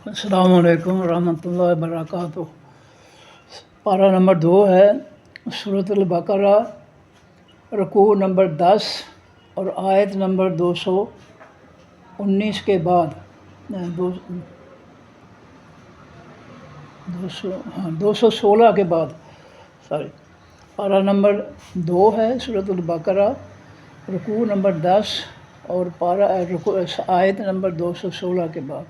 السلام علیکم ورحمۃ اللہ وبرکاتہ۔ پارہ نمبر 2 ہے سورۃ البقرہ، رکوع نمبر 10 اور آیت نمبر 219 کے بعد 216 کے بعد پارہ نمبر 2 ہے سورۃ البقرہ، رکوع نمبر 10 اور آیت نمبر 216 کے بعد۔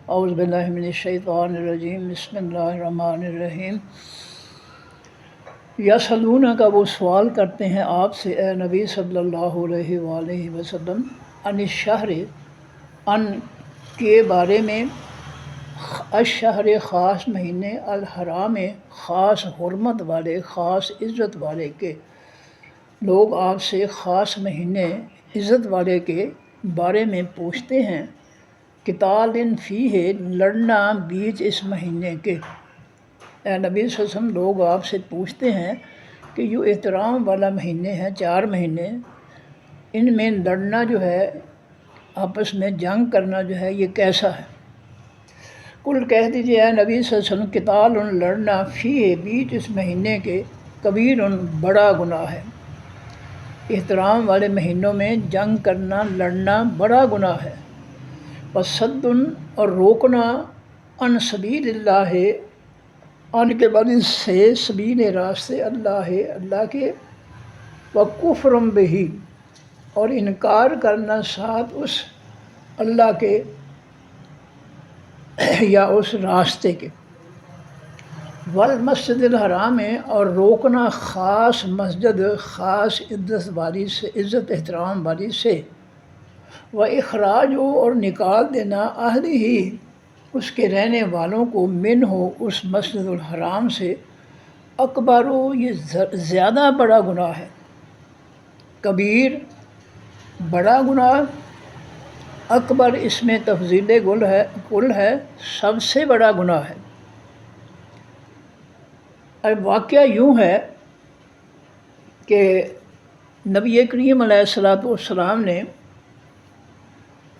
اعوذ باللہ من الشیطان الرجیم، بسم اللہ الرحمن الرحیم۔ یسألونک، وہ سوال کرتے ہیں آپ سے اے نبی صلی اللہ علیہ وآلہ وسلم، عن الشہر، ان کے بارے میں، الشہر خاص مہینے، الحرام خاص حرمت والے، خاص عزت والے کے۔ لوگ آپ سے خاص مہینے عزت والے کے بارے میں پوچھتے ہیں، قتال فیہ، لڑنا بیچ اس مہینے کے۔ اے نبی صلی اللہ علیہ وسلم، لوگ آپ سے پوچھتے ہیں کہ یہ احترام والا مہینے ہیں، 4 مہینے، ان میں لڑنا جو ہے، آپس میں جنگ کرنا جو ہے، یہ کیسا ہے؟ کل کہہ دیجیے اے نبی صلی اللہ علیہ وسلم، قتال لڑنا، فیہ بیچ اس مہینے کے، کبیر بڑا گناہ ہے۔ احترام والے مہینوں میں جنگ کرنا، لڑنا بڑا گناہ ہے۔ وصد، اور روکنا، عن سبیل اللہ، ان کے بدن سے، سبیل راستے اللہ کے، وکفر بہ، اور انکار کرنا ساتھ اس اللہ کے یا اس راستے کے۔ والمسجد الحرام، اور روکنا خاص مسجد، خاص عزت احترام والی سے۔ وإخراج، اور نکال دینا، اہلہ، اس کے رہنے والوں کو، منہ، اس مسجد الحرام سے، اکبر، یہ زیادہ بڑا گناہ ہے۔ کبیر بڑا گناہ، اکبر اس میں تفضیل کل ہے، سب سے بڑا گناہ ہے۔ اب واقعہ یوں ہے کہ نبی کریم علیہ السلام نے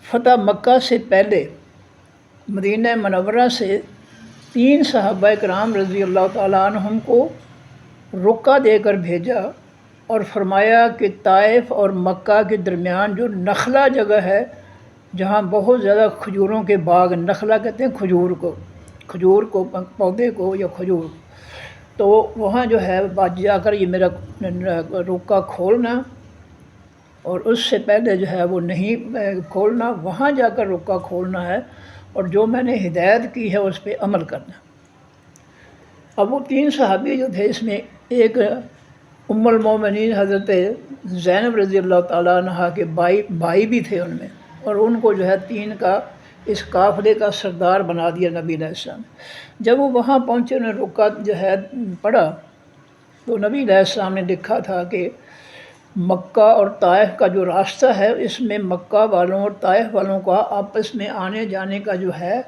فتح مکہ سے پہلے مدینہ منورہ سے 3 صحابہ کرام رضی اللہ تعالیٰ عنہم کو رکہ دے کر بھیجا اور فرمایا کہ طائف اور مکہ کے درمیان جو نخلا جگہ ہے، جہاں بہت زیادہ کھجوروں کے باغ، نخلا کہتے ہیں کھجور کو پودے کو یا کھجور، تو وہاں جو ہے جا کر یہ میرا رکہ کھولنا، اور اس سے پہلے جو ہے وہ نہیں کھولنا، وہاں جا کر رکہ کھولنا ہے، اور جو میں نے ہدایت کی ہے اس پہ عمل کرنا۔ اب وہ 3 صحابی جو تھے، اس میں ایک ام المومنین حضرت زینب رضی اللہ تعالیٰ عنہ کے بھائی بھی تھے ان میں، اور ان کو جو ہے 3 کا اس قافلے کا سردار بنا دیا نبی علیہ السلام۔ جب وہ وہاں پہنچے، انہوں نے رکہ جو ہے پڑھا، تو نبی علیہ السلام نے لکھا تھا کہ مکہ اور طائف کا جو راستہ ہے، اس میں مکہ والوں اور طائف والوں کا آپس میں آنے جانے کا جو ہے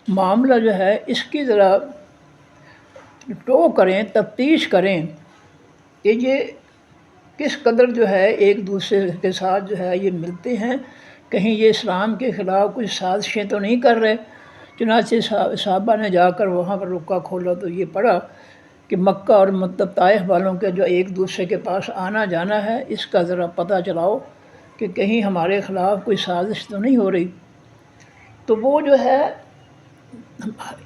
معاملہ جو ہے، اس کی ذرا کریں، تفتیش کریں کہ یہ کس قدر جو ہے ایک دوسرے کے ساتھ جو ہے یہ ملتے ہیں، کہیں یہ اسلام کے خلاف کچھ سازشیں تو نہیں کر رہے۔ چنانچہ صحابہ نے جا کر وہاں پر رکہ کھولا تو یہ پڑھا کہ مکہ اور طائف والوں کے جو ایک دوسرے کے پاس آنا جانا ہے، اس کا ذرا پتہ چلاؤ کہ کہیں ہمارے خلاف کوئی سازش تو نہیں ہو رہی۔ تو وہ جو ہے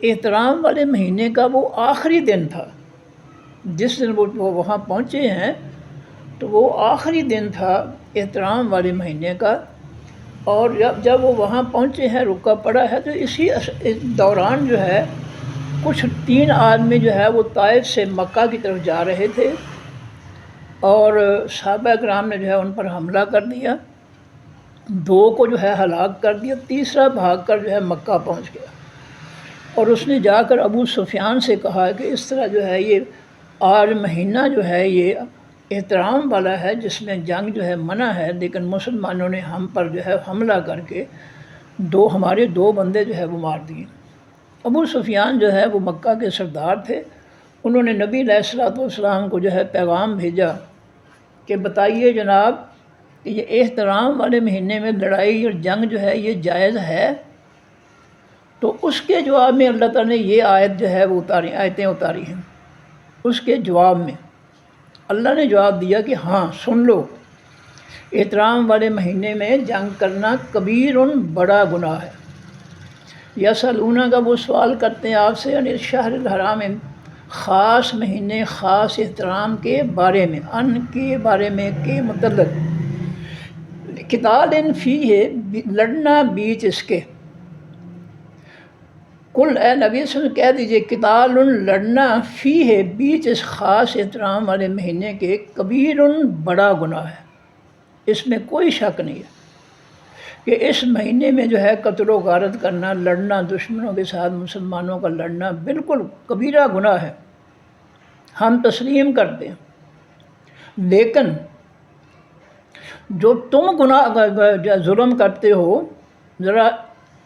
احترام والے مہینے کا وہ آخری دن تھا، جس دن وہ وہاں پہنچے ہیں، تو وہ آخری دن تھا احترام والے مہینے کا۔ اور جب وہ وہاں پہنچے ہیں، رکہ پڑا ہے، تو اسی دوران جو ہے کچھ 3 آدمی جو ہے وہ طائف سے مکہ کی طرف جا رہے تھے، اور صحابہ کرام نے جو ہے ان پر حملہ کر دیا، 2 کو جو ہے ہلاک کر دیا، تیسرا بھاگ کر جو ہے مکہ پہنچ گیا، اور اس نے جا کر ابو سفیان سے کہا کہ اس طرح جو ہے یہ آج مہینہ جو ہے یہ احترام والا ہے، جس میں جنگ جو ہے منع ہے، لیکن مسلمانوں نے ہم پر جو ہے حملہ کر کے ہمارے 2 بندے جو ہے وہ مار دیے۔ ابو سفیان جو ہے وہ مکہ کے سردار تھے، انہوں نے نبی علیہ السلام کو جو ہے پیغام بھیجا کہ بتائیے جناب کہ یہ احترام والے مہینے میں لڑائی اور جنگ جو ہے یہ جائز ہے؟ تو اس کے جواب میں اللہ تعالیٰ نے یہ آیت جو ہے وہ آیتیں اتاری ہیں۔ اس کے جواب میں اللہ نے جواب دیا کہ ہاں سن لو، احترام والے مہینے میں جنگ کرنا کبیر بڑا گناہ ہے۔ یسألونہ کا وہ سوال کرتے ہیں آپ سے عن الشہر الحرام، خاص مہینے خاص احترام کے بارے میں، ان کے بارے میں کے متعلق، قتال فی ہے لڑنا بیچ اس کے، کل اے نبی صلی اللہ علیہ وسلم کہہ دیجئے قتال لڑنا فی ہے بیچ اس خاص احترام والے مہینے کے، کبیر بڑا گناہ ہے، اس میں کوئی شک نہیں ہے کہ اس مہینے میں جو ہے قتل و غارت کرنا، لڑنا، دشمنوں کے ساتھ مسلمانوں کا لڑنا بالکل کبیرہ گناہ ہے، ہم تسلیم کرتے ہیں۔ لیکن جو تم ظلم کرتے ہو، ذرا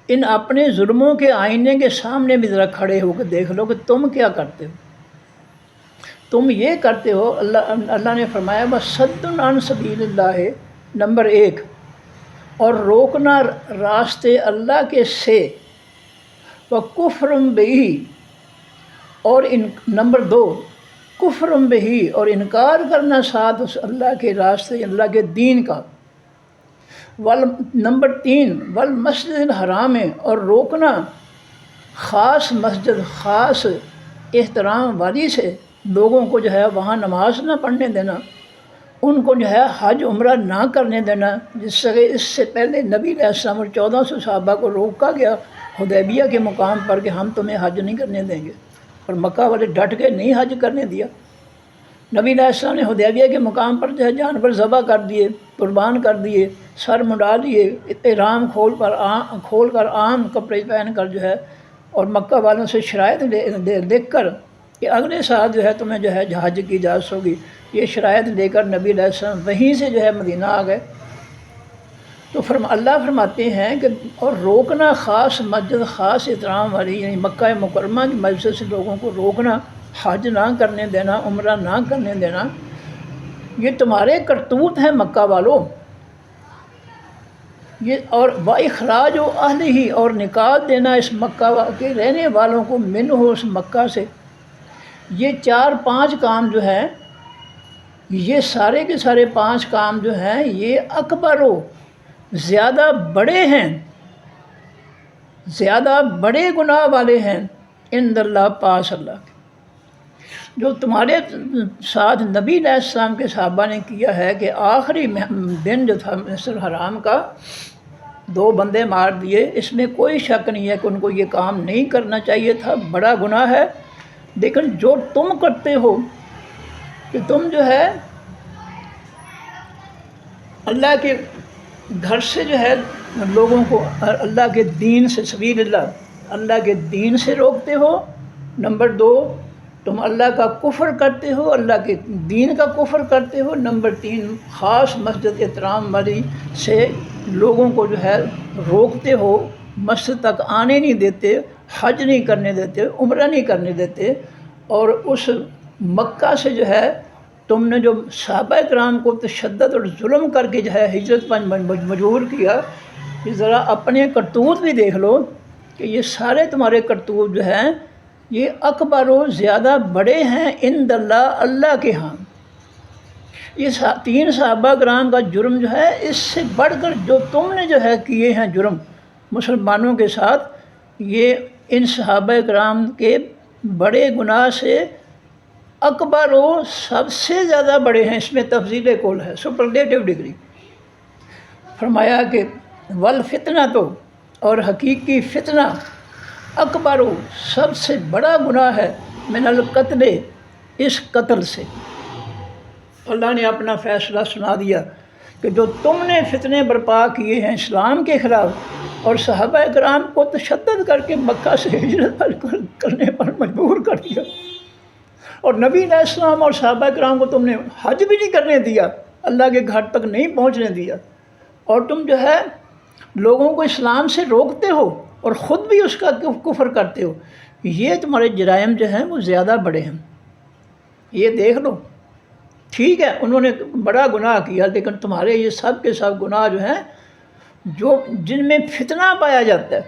ان اپنے ظلموں کے آئینے کے سامنے بھی ذرا کھڑے ہو کے دیکھ لو کہ تم کیا کرتے ہو۔ تم یہ کرتے ہو، اللہ نے فرمایا وَصَدٌّ عَن سَبِيلِ اللَّهِ، نمبر 1، اور روکنا راستے اللہ کے سے، وَكُفْرٌ بِهِ، اور نمبر 2، کفر بہی، اور انکار کرنا ساتھ اس اللہ کے راستے، اللہ کے دین کا، نمبر 3، والمسجد الحرام، اور روکنا خاص مسجد خاص احترام والی سے لوگوں کو جو ہے وہاں نماز نہ پڑھنے دینا، ان کو جو ہے حج عمرہ نہ کرنے دینا، جس سے اس سے پہلے نبی علیہ السلام اور 1400 صحابہ کو روکا گیا حدیبیہ کے مقام پر کہ ہم تمہیں حج نہیں کرنے دیں گے، اور مکہ والے ڈٹ کے نہیں حج کرنے دیا۔ نبی علیہ السلام نے حدیبیہ کے مقام پر جو ہے جانور ذبح کر دیے، قربان کر دیے، سر منڈا لیے، احرام کھول کر عام کپڑے پہن کر جو ہے، اور مکہ والوں سے شرائط لکھ کر کہ اگلے سال جو ہے تمہیں جو ہے حج کی اجازت ہوگی، یہ شرائط لے کر نبی علیہ السلام وہیں سے جو ہے مدینہ آ گئے۔ تو اللہ فرماتے ہیں کہ اور روکنا خاص مسجد خاص احترام والی، یعنی مکہ مکرمہ کی مسجد سے لوگوں کو روکنا، حج نہ کرنے دینا، عمرہ نہ کرنے دینا، یہ تمہارے کرتوت ہیں مکہ والوں، یہ اور واخراج و اہلہ، اور نکال دینا اس مکہ کے رہنے والوں کو منہ اس مکہ سے۔ یہ 4-5 کام جو ہیں، یہ سارے کے سارے 5 کام جو ہیں یہ اکبر و زیادہ بڑے ہیں، زیادہ بڑے گناہ والے ہیں عند اللہ، پاس اللہ کے، جو تمہارے ساتھ نبی علیہ السلام کے صحابہ نے کیا ہے کہ آخری دن جو تھا مسجد الحرام کا 2 بندے مار دیے، اس میں کوئی شک نہیں ہے کہ ان کو یہ کام نہیں کرنا چاہیے تھا، بڑا گناہ ہے۔ لیکن جو تم کرتے ہو کہ تم جو ہے اللہ کے گھر سے جو ہے لوگوں کو اللہ کے دین سے، سبیل اللہ کے دین سے روکتے ہو، نمبر 2 تم اللہ کا کفر کرتے ہو، اللہ کے دین کا کفر کرتے ہو، نمبر 3 خاص مسجد احترام والی سے لوگوں کو جو ہے روکتے ہو، مسجد تک آنے نہیں دیتے، حج نہیں کرنے دیتے، عمرہ نہیں کرنے دیتے، اور اس مکہ سے جو ہے تم نے جو صحابہ کرام کو تشدد اور ظلم کر کے جو ہے ہجرت پر مجبور کیا، کہ ذرا اپنے کرتوت بھی دیکھ لو کہ یہ سارے تمہارے کرتوت جو ہیں یہ اکبر و زیادہ بڑے ہیں عند اللہ، اللہ کے ہاں۔ یہ 3 صحابہ کرام کا جرم جو ہے اس سے بڑھ کر جو تم نے جو ہے کیے ہیں جرم مسلمانوں کے ساتھ، یہ ان صحابہ کرام کے بڑے گناہ سے اکبر و سب سے زیادہ بڑے ہیں، اس میں تفضیل کل ہے، سپرلیٹو ڈگری۔ فرمایا کہ والفتنہ، تو اور حقیقی فتنہ، اکبر و سب سے بڑا گناہ ہے من القتل، اس قتل سے۔ اللہ نے اپنا فیصلہ سنا دیا کہ جو تم نے فتنے برپا کیے ہیں اسلام کے خلاف اور صحابہ کرام کو تشدد کر کے مکہ سے ہجرت کرنے پر مجبور کر دیا، اور نبی علیہ السلام اور صحابہ کرام کو تم نے حج بھی نہیں کرنے دیا، اللہ کے گھر تک نہیں پہنچنے دیا، اور تم جو ہے لوگوں کو اسلام سے روکتے ہو اور خود بھی اس کا کفر کرتے ہو، یہ تمہارے جرائم جو ہیں وہ زیادہ بڑے ہیں۔ یہ دیکھ لو، ٹھیک ہے انہوں نے بڑا گناہ کیا، لیکن تمہارے یہ سب کے سب گناہ جو ہیں جن میں فتنہ پایا جاتا ہے،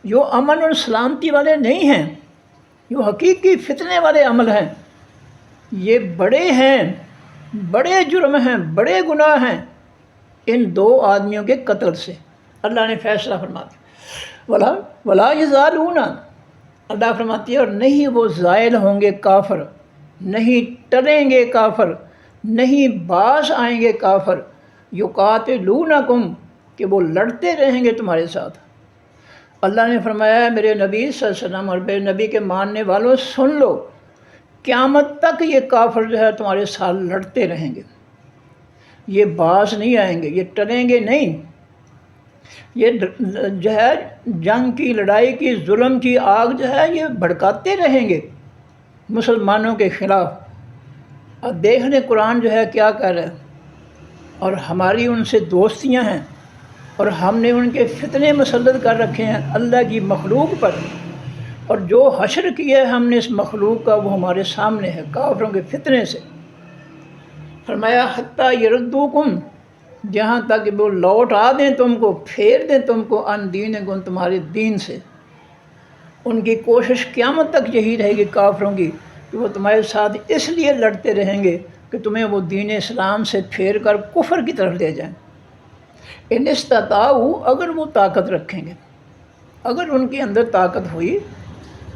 جو امن اور سلامتی والے نہیں ہیں، جو حقیقی فتنے والے عمل ہیں، یہ بڑے ہیں، بڑے جرم ہیں، بڑے گناہ ہیں ان دو آدمیوں کے قتل سے۔ اللہ نے فیصلہ فرما دیا۔ ولا یزالون، اللہ فرماتی ہے اور نہیں وہ زائل ہوں گے کافر، نہیں ٹلیں گے کافر، نہیں باز آئیں گے کافر، یقاتلونکم، کہ وہ لڑتے رہیں گے تمہارے ساتھ۔ اللہ نے فرمایا میرے نبی صلی اللہ علیہ وسلم اور میرے نبی کے ماننے والوں سن لو، قیامت تک یہ کافر جو ہے تمہارے ساتھ لڑتے رہیں گے، یہ باز نہیں آئیں گے، یہ ٹلیں گے نہیں۔ یہ جو ہے جنگ کی، لڑائی کی، ظلم کی آگ جو ہے یہ بھڑکاتے رہیں گے مسلمانوں کے خلاف۔ اب دیکھ لیں قرآن جو ہے کیا کہہ رہا ہے، اور ہماری ان سے دوستیاں ہیں اور ہم نے ان کے فتنے مسلط کر رکھے ہیں اللہ کی مخلوق پر، اور جو حشر کیا ہے ہم نے اس مخلوق کا وہ ہمارے سامنے ہے کافروں کے فتنے سے۔ فرمایا حتیٰ یردوکم، جہاں تک کہ وہ لوٹ آ دیں تم کو، پھیر دیں تم کو، ان دینکم، تمہارے دین سے۔ ان کی کوشش قیامت تک یہی رہے گی کافروں کی کہ وہ تمہارے ساتھ اس لیے لڑتے رہیں گے کہ تمہیں وہ دین اسلام سے پھیر کر کفر کی طرف لے جائیں۔ ان استطاعوا، اگر وہ طاقت رکھیں گے، اگر ان کے اندر طاقت ہوئی،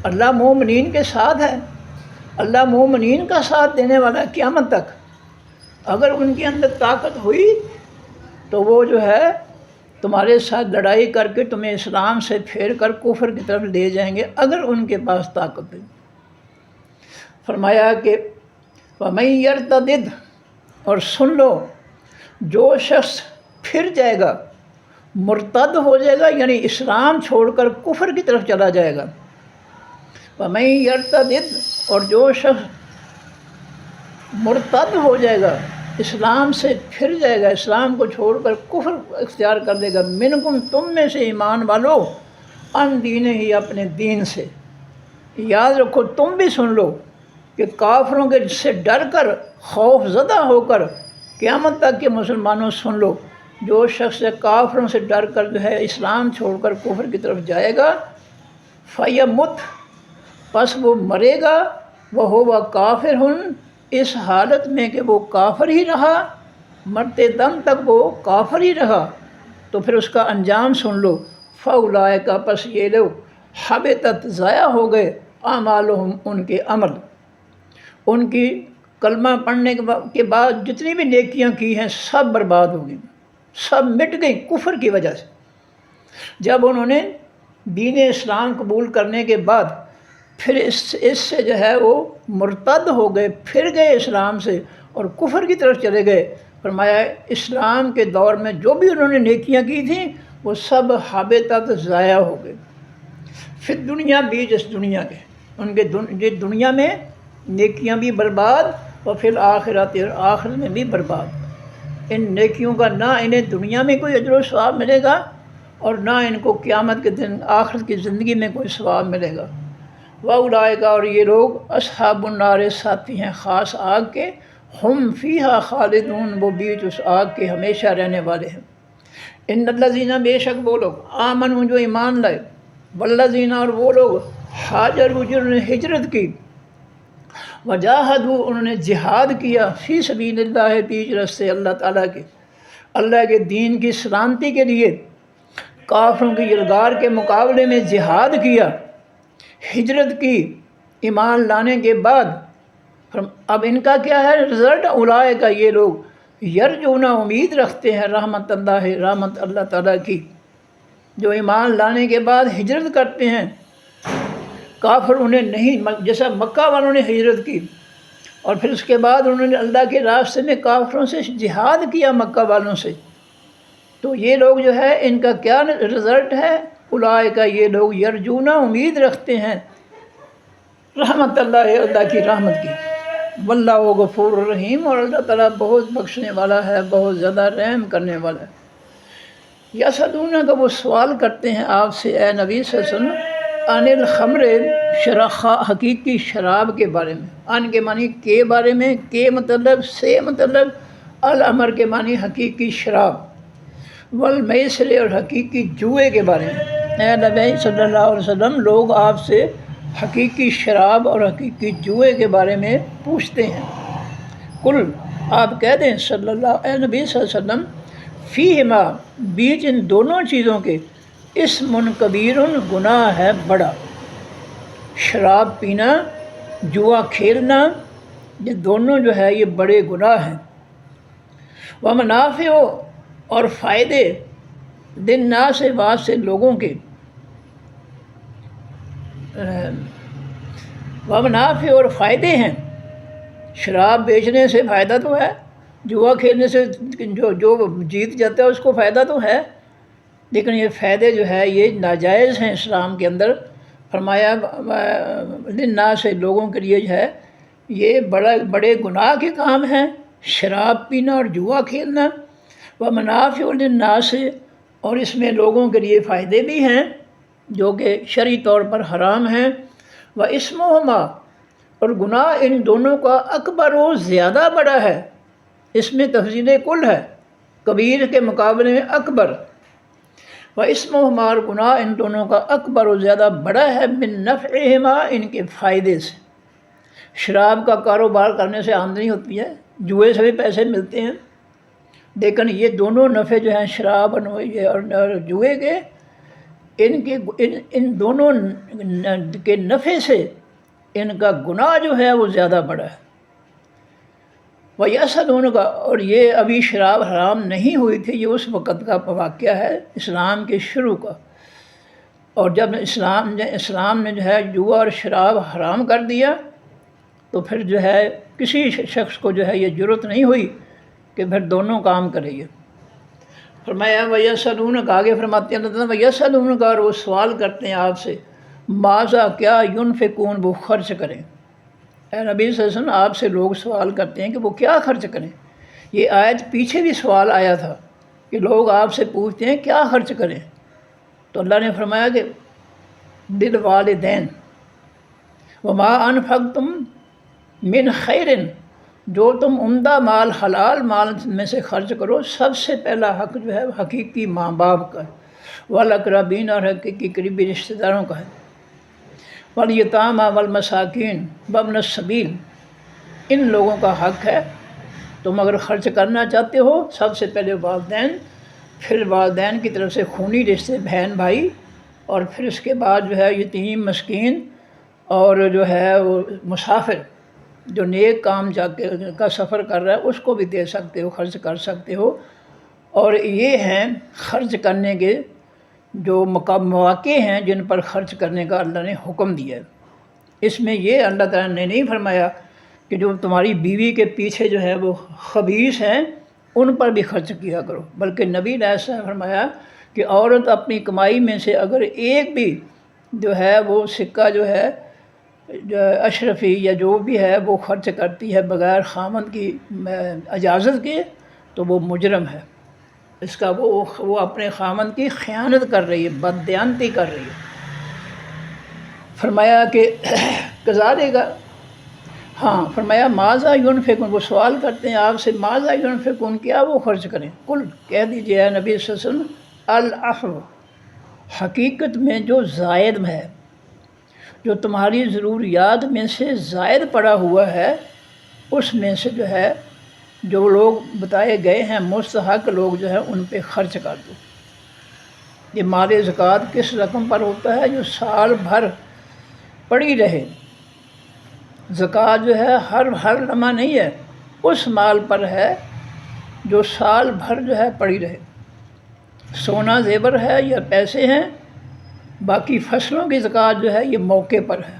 اللہ مومنین کے ساتھ ہے، اللہ مومنین کا ساتھ دینے والا ہے قیامت تک۔ اگر ان کے اندر طاقت ہوئی تو وہ جو ہے تمہارے ساتھ لڑائی کر کے تمہیں اسلام سے پھیر کر کفر کی طرف لے جائیں گے، اگر ان کے پاس طاقت ہے۔ فرمایا کہ وَمَن يَرْتَدِدْ، اور سن لو جو شخص پھر جائے گا، مرتد ہو جائے گا، یعنی اسلام چھوڑ کر کفر کی طرف چلا جائے گا۔ وَمَن يَرْتَدِدْ، اور جو شخص مرتد ہو جائے گا، اسلام سے پھر جائے گا، اسلام کو چھوڑ کر کفر اختیار کر لے گا، منکم، تم میں سے ایمان والو، ان دین ہی، اپنے دین سے۔ یاد رکھو، تم بھی سن لو کہ کافروں کے سے ڈر کر، خوف زدہ ہو کر قیامت تک کے مسلمانوں سن لو، جو شخص کافروں سے ڈر کر جو ہے اسلام چھوڑ کر کفر کی طرف جائے گا، فیمت، پس وہ مرے گا، وہو کافر، اس حالت میں کہ وہ کافر ہی رہا، مرتے دم تک وہ کافر ہی رہا، تو پھر اس کا انجام سن لو، فاولئک، پس یہ لوگ، حبطت، ضائع ہو گئے، اعمالہم، ان کے عمل، ان کی کلمہ پڑھنے کے بعد جتنی بھی نیکیاں کی ہیں سب برباد ہو گئیں، سب مٹ گئیں کفر کی وجہ سے۔ جب انہوں نے دین اسلام قبول کرنے کے بعد پھر اس سے جو ہے وہ مرتد ہو گئے، پھر گئے اسلام سے اور کفر کی طرف چلے گئے۔ فرمایا اسلام کے دور میں جو بھی انہوں نے نیکیاں کی تھیں وہ سب حبطت، ضائع ہو گئے، پھر دنیا بیچ اس دنیا کے، ان کے دنیا میں نیکیاں بھی برباد، اور پھر آخرت، آخرت میں بھی برباد۔ ان نیکیوں کا نہ انہیں دنیا میں کوئی اجر و ثواب ملے گا، اور نہ ان کو قیامت کے دن آخرت کی زندگی میں کوئی ثواب ملے گا۔ وَأُولَٰئِکَ، اور یہ لوگ، اصحاب النار، ساتھی ہیں خاص آگ کے، ہم فیہا خالدون، وہ بیچ اس آگ کے ہمیشہ رہنے والے ہیں۔ ان الذین، بے شک وہ لوگ، آمنوا، جو ایمان لائے، والذین، اور وہ لوگ، ہاجروا، جنہوں نے ہجرت کی، وجاہدوا، انہوں نے جہاد کیا، فی سبیل اللہ، بیچ راستے اللہ تعالیٰ کے، اللہ کے دین کی سلامتی کے لیے، کافروں کی یلغار کے مقابلے میں جہاد کیا، ہجرت کی ایمان لانے کے بعد۔ اب ان کا کیا ہے رزلٹ؟ اولئک، یہ لوگ، یرجون، امید رکھتے ہیں، رحمت اللہ، رحمت اللہ تعالیٰ کی، جو ایمان لانے کے بعد ہجرت کرتے ہیں۔ کافر انہیں نہیں، جیسا مکہ والوں نے ہجرت کی اور پھر اس کے بعد انہوں نے اللہ کے راستے میں کافروں سے جہاد کیا مکہ والوں سے، تو یہ لوگ جو ہے ان کا کیا رزلٹ ہے؟ اولئک، یہ لوگ، یرجون، امید رکھتے ہیں، رحمت اللہ، اللہ کی رحمت کی، واللہ غفور الرحیم، اور اللہ تعالیٰ بہت بخشنے والا ہے، بہت زیادہ رحم کرنے والا ہے۔ یسألونک، کا وہ سوال کرتے ہیں آپ سے اے نبی صلی اللہ علیہ وسلم، عن الخمر، حقیقی شراب کے بارے میں۔ ان کے معنی کے بارے میں، کے مطلب سے، مطلب الامر کے معنی حقیقی شراب، والمیسر، اور حقیقی جوئے کے بارے میں۔ اے نبی صلی اللہ علیہ وسلم، لوگ آپ سے حقیقی شراب اور حقیقی جوئے کے بارے میں پوچھتے ہیں۔ کل، آپ کہہ دیں صلی اللہ اے نبی صلی اللہ علیہ وسلم، فیہما، بیچ ان دونوں چیزوں کے، اسم کبیر، گناہ ہے بڑا۔ شراب پینا، جوا کھیلنا، یہ دونوں جو ہے یہ بڑے گناہ ہیں۔ ومنافع، اور فائدے، للناس، بعض سے لوگوں کے، ومنافع، اور فائدے ہیں۔ شراب بیچنے سے فائدہ تو ہے، جوا کھیلنے سے جو جیت جاتا ہے اس کو فائدہ تو ہے، لیکن یہ فائدے جو ہے یہ ناجائز ہیں اسلام کے اندر۔ فرمایا للناس، لوگوں کے لیے جو ہے یہ بڑے گناہ کے کام ہیں، شراب پینا اور جوا کھیلنا۔ ومنافع للناس، اور اس میں لوگوں کے لیے فائدے بھی ہیں جو کہ شرعی طور پر حرام ہیں۔ واسمہما، اور گناہ ان دونوں کا اکبر، و زیادہ بڑا ہے۔ اس میں تفضیل کل ہے، کبیر کے مقابلے میں اکبر۔ واسمہما، اور گناہ ان دونوں کا اکبر، و زیادہ بڑا ہے، من نفعہما، ان کے فائدے سے۔ شراب کا کاروبار کرنے سے آمدنی ہوتی ہے، جوئے سے بھی پیسے ملتے ہیں، لیکن یہ دونوں نفع جو ہیں شراب اور جوئے کے، ان دونوں کے نفع سے ان کا گناہ جو ہے وہ زیادہ بڑا ہے۔ وَيَسْأَلُونَ کا، اور یہ ابھی شراب حرام نہیں ہوئی تھی، یہ اس وقت کا واقعہ ہے اسلام کے شروع کا، اور جب اسلام نے جو ہے جوا اور شراب حرام کر دیا تو پھر جو ہے کسی شخص کو جو ہے یہ جرأت نہیں ہوئی کہ پھر دونوں کام کرے یہ۔ فرمایا وَيَسْأَلُونَ کا، آگے فرماتے ہیں اللہ تعالیٰ وَيَسْأَلُونَ کا، اور وہ سوال کرتے ہیں آپ سے، ماذا، کیا، ينفقون، وہ خرچ کریں۔ اے نبی صلی اللہ علیہ وسلم، آپ سے لوگ سوال کرتے ہیں کہ وہ کیا خرچ کریں۔ یہ آیت پیچھے بھی سوال آیا تھا کہ لوگ آپ سے پوچھتے ہیں کیا خرچ کریں، تو اللہ نے فرمایا کہ للوالدین وما انفقتم من خیر، جو تم عمدہ مال، حلال مال میں سے خرچ کرو، سب سے پہلا حق جو ہے حقیقی ماں باپ کا ہے، والاقربین، اور حقیقی قریبی رشتہ داروں کا ہے، والیتامی والمساکین وابن السبیل، ان لوگوں کا حق ہے۔ تم اگر خرچ کرنا چاہتے ہو، سب سے پہلے والدین، پھر والدین کی طرف سے خونی رشتے، بہن بھائی، اور پھر اس کے بعد جو ہے یتیم، مسکین، اور جو ہے وہ مسافر جو نیک کام جا کے کا سفر کر رہا ہے اس کو بھی دے سکتے ہو، خرچ کر سکتے ہو۔ اور یہ ہیں خرچ کرنے کے جو مواقع ہیں جن پر خرچ کرنے کا اللہ نے حکم دیا ہے۔ اس میں یہ اللہ تعالیٰ نے نہیں فرمایا کہ جو تمہاری بیوی کے پیچھے جو ہے وہ خبیث ہیں ان پر بھی خرچ کیا کرو، بلکہ نبی علیہ السلام نے فرمایا کہ عورت اپنی کمائی میں سے اگر ایک بھی جو ہے وہ سکہ جو ہے اشرفی یا جو بھی ہے وہ خرچ کرتی ہے بغیر خامند کی اجازت کے تو وہ مجرم ہے، اس کا وہ اپنے خامند کی خیانت کر رہی ہے، بددیانتی کر رہی ہے۔ فرمایا کہ کذالک، ہاں فرمایا ماذا ينفقون، وہ سوال کرتے ہیں آپ سے ماذا ينفقون، کیا وہ خرچ کریں۔ کل، کہہ دیجیے اے نبی صلی اللہ علیہ وسلم، العفو، حقیقت میں جو زائد ہے، جو تمہاری ضروریات میں سے زائد پڑا ہوا ہے اس میں سے جو ہے جو لوگ بتائے گئے ہیں مستحق لوگ جو ہے ان پہ خرچ کر دو۔ یہ مال زکوٰۃ کس رقم پر ہوتا ہے؟ جو سال بھر پڑی رہے۔ زکوٰۃ جو ہے ہر لمحہ نہیں ہے، اس مال پر ہے جو سال بھر جو ہے پڑی رہے، سونا زیور ہے یا پیسے ہیں۔ باقی فصلوں کی زکوٰۃ جو ہے یہ موقع پر ہے،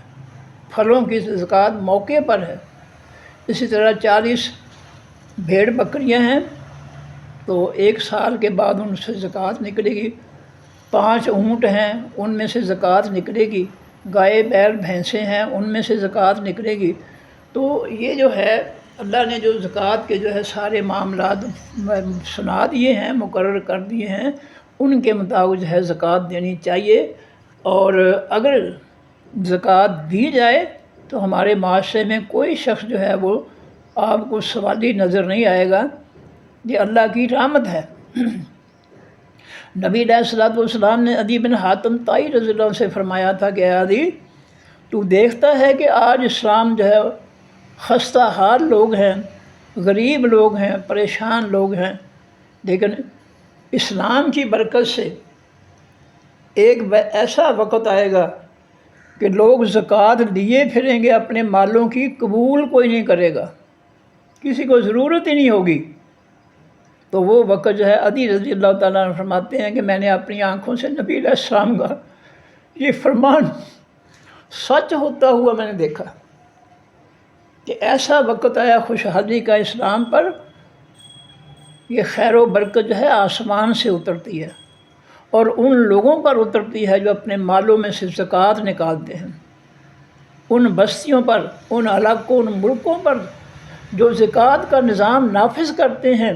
پھلوں کی زکوٰۃ موقع پر ہے۔ اسی طرح 40 بھیڑ بکریاں ہیں تو 1 سال کے بعد ان سے زکوٰۃ نکلے گی، 5 اونٹ ہیں ان میں سے زکوٰۃ نکلے گی، گائے بیل بھینسیں ہیں ان میں سے زکوٰۃ نکلے گی۔ تو یہ جو ہے اللہ نے جو زکوٰۃ کے جو ہے سارے معاملات سنا دیے ہیں، مقرر کر دیے ہیں، ان کے مطابق جو ہے زکوٰۃ دینی چاہیے۔ اور اگر زکوٰۃ دی جائے تو ہمارے معاشرے میں کوئی شخص جو ہے وہ آپ کو سوالی نظر نہیں آئے گا، یہ اللہ کی رحمت ہے۔ نبی علیہ الصلوۃ والسلام نے عدی بن حاتم طائی رضی اللہ عنہ سے فرمایا تھا کہ اے عدی، تو دیکھتا ہے کہ آج اسلام جو ہے خستہ حال لوگ ہیں، غریب لوگ ہیں، پریشان لوگ ہیں، لیکن اسلام کی برکت سے ایک ایسا وقت آئے گا کہ لوگ زکوٰۃ لیے پھریں گے، اپنے مالوں کی قبول کوئی نہیں کرے گا، کسی کو ضرورت ہی نہیں ہوگی۔ تو وہ وقت جو ہے عدی رضی اللہ تعالیٰ عنہ فرماتے ہیں کہ میں نے اپنی آنکھوں سے نبی علیہ السلام کا یہ فرمان سچ ہوتا ہوا میں نے دیکھا کہ ایسا وقت آیا خوشحالی کا اسلام پر، یہ خیر و برکت جو ہے آسمان سے اترتی ہے اور ان لوگوں پر اترتی ہے جو اپنے مالوں میں سے زکوٰۃ نکالتے ہیں، ان بستیوں پر، ان علاقوں، ان ملکوں پر جو زکوٰۃ کا نظام نافذ کرتے ہیں،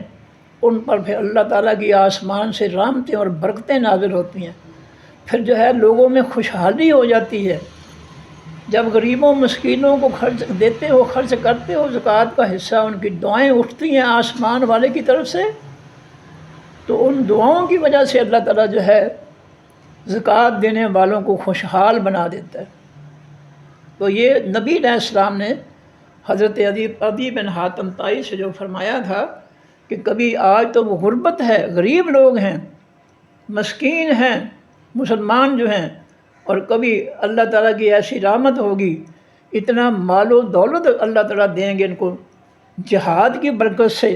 ان پر پھر اللہ تعالیٰ کی آسمان سے رحمتیں اور برکتیں نازل ہوتی ہیں۔ پھر جو ہے لوگوں میں خوشحالی ہو جاتی ہے۔ جب غریبوں مسکینوں کو خرچ دیتے ہو، خرچ کرتے ہو زکوٰۃ کا حصہ، ان کی دعائیں اٹھتی ہیں آسمان والے کی طرف سے، تو ان دعاؤں کی وجہ سے اللہ تعالیٰ جو ہے زکوٰۃ دینے والوں کو خوشحال بنا دیتا ہے۔ تو یہ نبی علیہ السلام نے حضرت عدی بن حاتم طائی سے جو فرمایا تھا کہ کبھی آج تو وہ غربت ہے، غریب لوگ ہیں، مسکین ہیں مسلمان جو ہیں، اور کبھی اللہ تعالیٰ کی ایسی رحمت ہوگی، اتنا مال و دولت اللہ تعالیٰ دیں گے ان کو جہاد کی برکت سے۔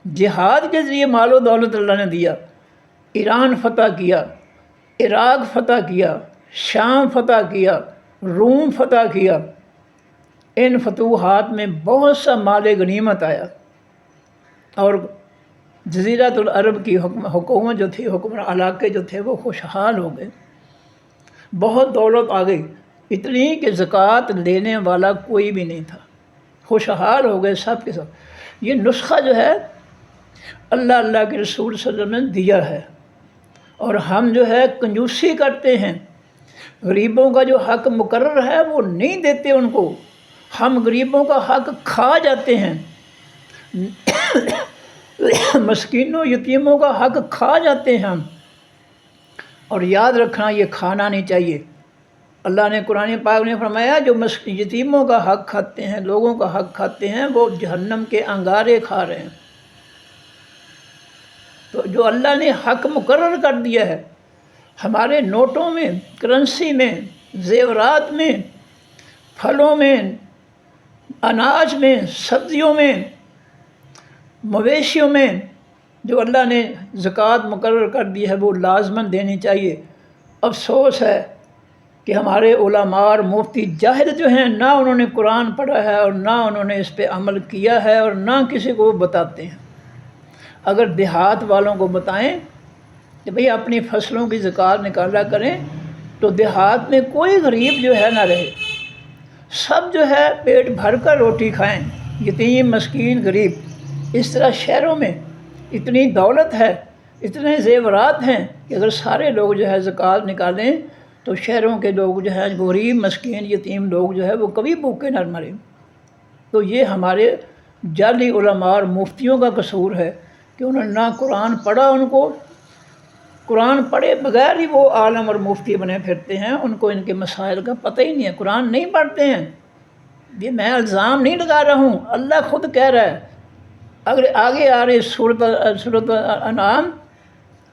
جہاد کے ذریعے مال و دولت اللہ نے دیا، ایران فتح کیا، عراق فتح کیا، شام فتح کیا، روم فتح کیا۔ ان فتوحات میں بہت سا مال غنیمت آیا اور جزیرۃ العرب کی حکومت جو تھی، حکمران علاقے جو تھے وہ خوشحال ہو گئے، بہت دولت آ گئی، اتنی کہ زکوٰۃ لینے والا کوئی بھی نہیں تھا، خوشحال ہو گئے سب کے سب۔ یہ نسخہ جو ہے اللہ کے رسول صلی اللہ علیہ وسلم نے دیا ہے، اور ہم جو ہے کنجوسی کرتے ہیں، غریبوں کا جو حق مقرر ہے وہ نہیں دیتے ان کو، ہم غریبوں کا حق کھا جاتے ہیں، مسکینوں یتیموں کا حق کھا جاتے ہیں ہم۔ اور یاد رکھنا یہ کھانا نہیں چاہیے۔ اللہ نے قرآن پاک نے فرمایا جو یتیموں کا حق کھاتے ہیں، لوگوں کا حق کھاتے ہیں، وہ جہنم کے انگارے کھا رہے ہیں۔ تو جو اللہ نے حق مقرر کر دیا ہے ہمارے نوٹوں میں، کرنسی میں، زیورات میں، پھلوں میں، اناج میں، سبزیوں میں، مویشیوں میں، جو اللہ نے زکوٰۃ مقرر کر دی ہے وہ لازماً دینی چاہیے۔ افسوس ہے کہ ہمارے علماء اور مفتی جاہل جو ہیں، نہ انہوں نے قرآن پڑھا ہے اور نہ انہوں نے اس پہ عمل کیا ہے اور نہ کسی کو بتاتے ہیں۔ اگر دیہات والوں کو بتائیں کہ بھئی اپنی فصلوں کی زکوٰۃ نکالا کریں تو دیہات میں کوئی غریب جو ہے نہ رہے، سب جو ہے پیٹ بھر کر روٹی کھائیں، یتیم مسکین غریب۔ اس طرح شہروں میں اتنی دولت ہے، اتنے زیورات ہیں کہ اگر سارے لوگ جو ہے زکوٰۃ نکالیں تو شہروں کے لوگ جو ہے غریب مسکین یتیم لوگ جو ہے وہ کبھی بھوکے نہ مریں۔ تو یہ ہمارے جعلی علماء اور مفتیوں کا قصور ہے کہ انہوں نے نہ قرآن پڑھا، ان کو قرآن پڑھے بغیر ہی وہ عالم اور مفتی بنے پھرتے ہیں، ان کو ان کے مسائل کا پتہ ہی نہیں ہے، قرآن نہیں پڑھتے ہیں۔ یہ میں الزام نہیں لگا رہا ہوں، اللہ خود کہہ رہا ہے۔ اگر آگے آ رہی سورۃ انعام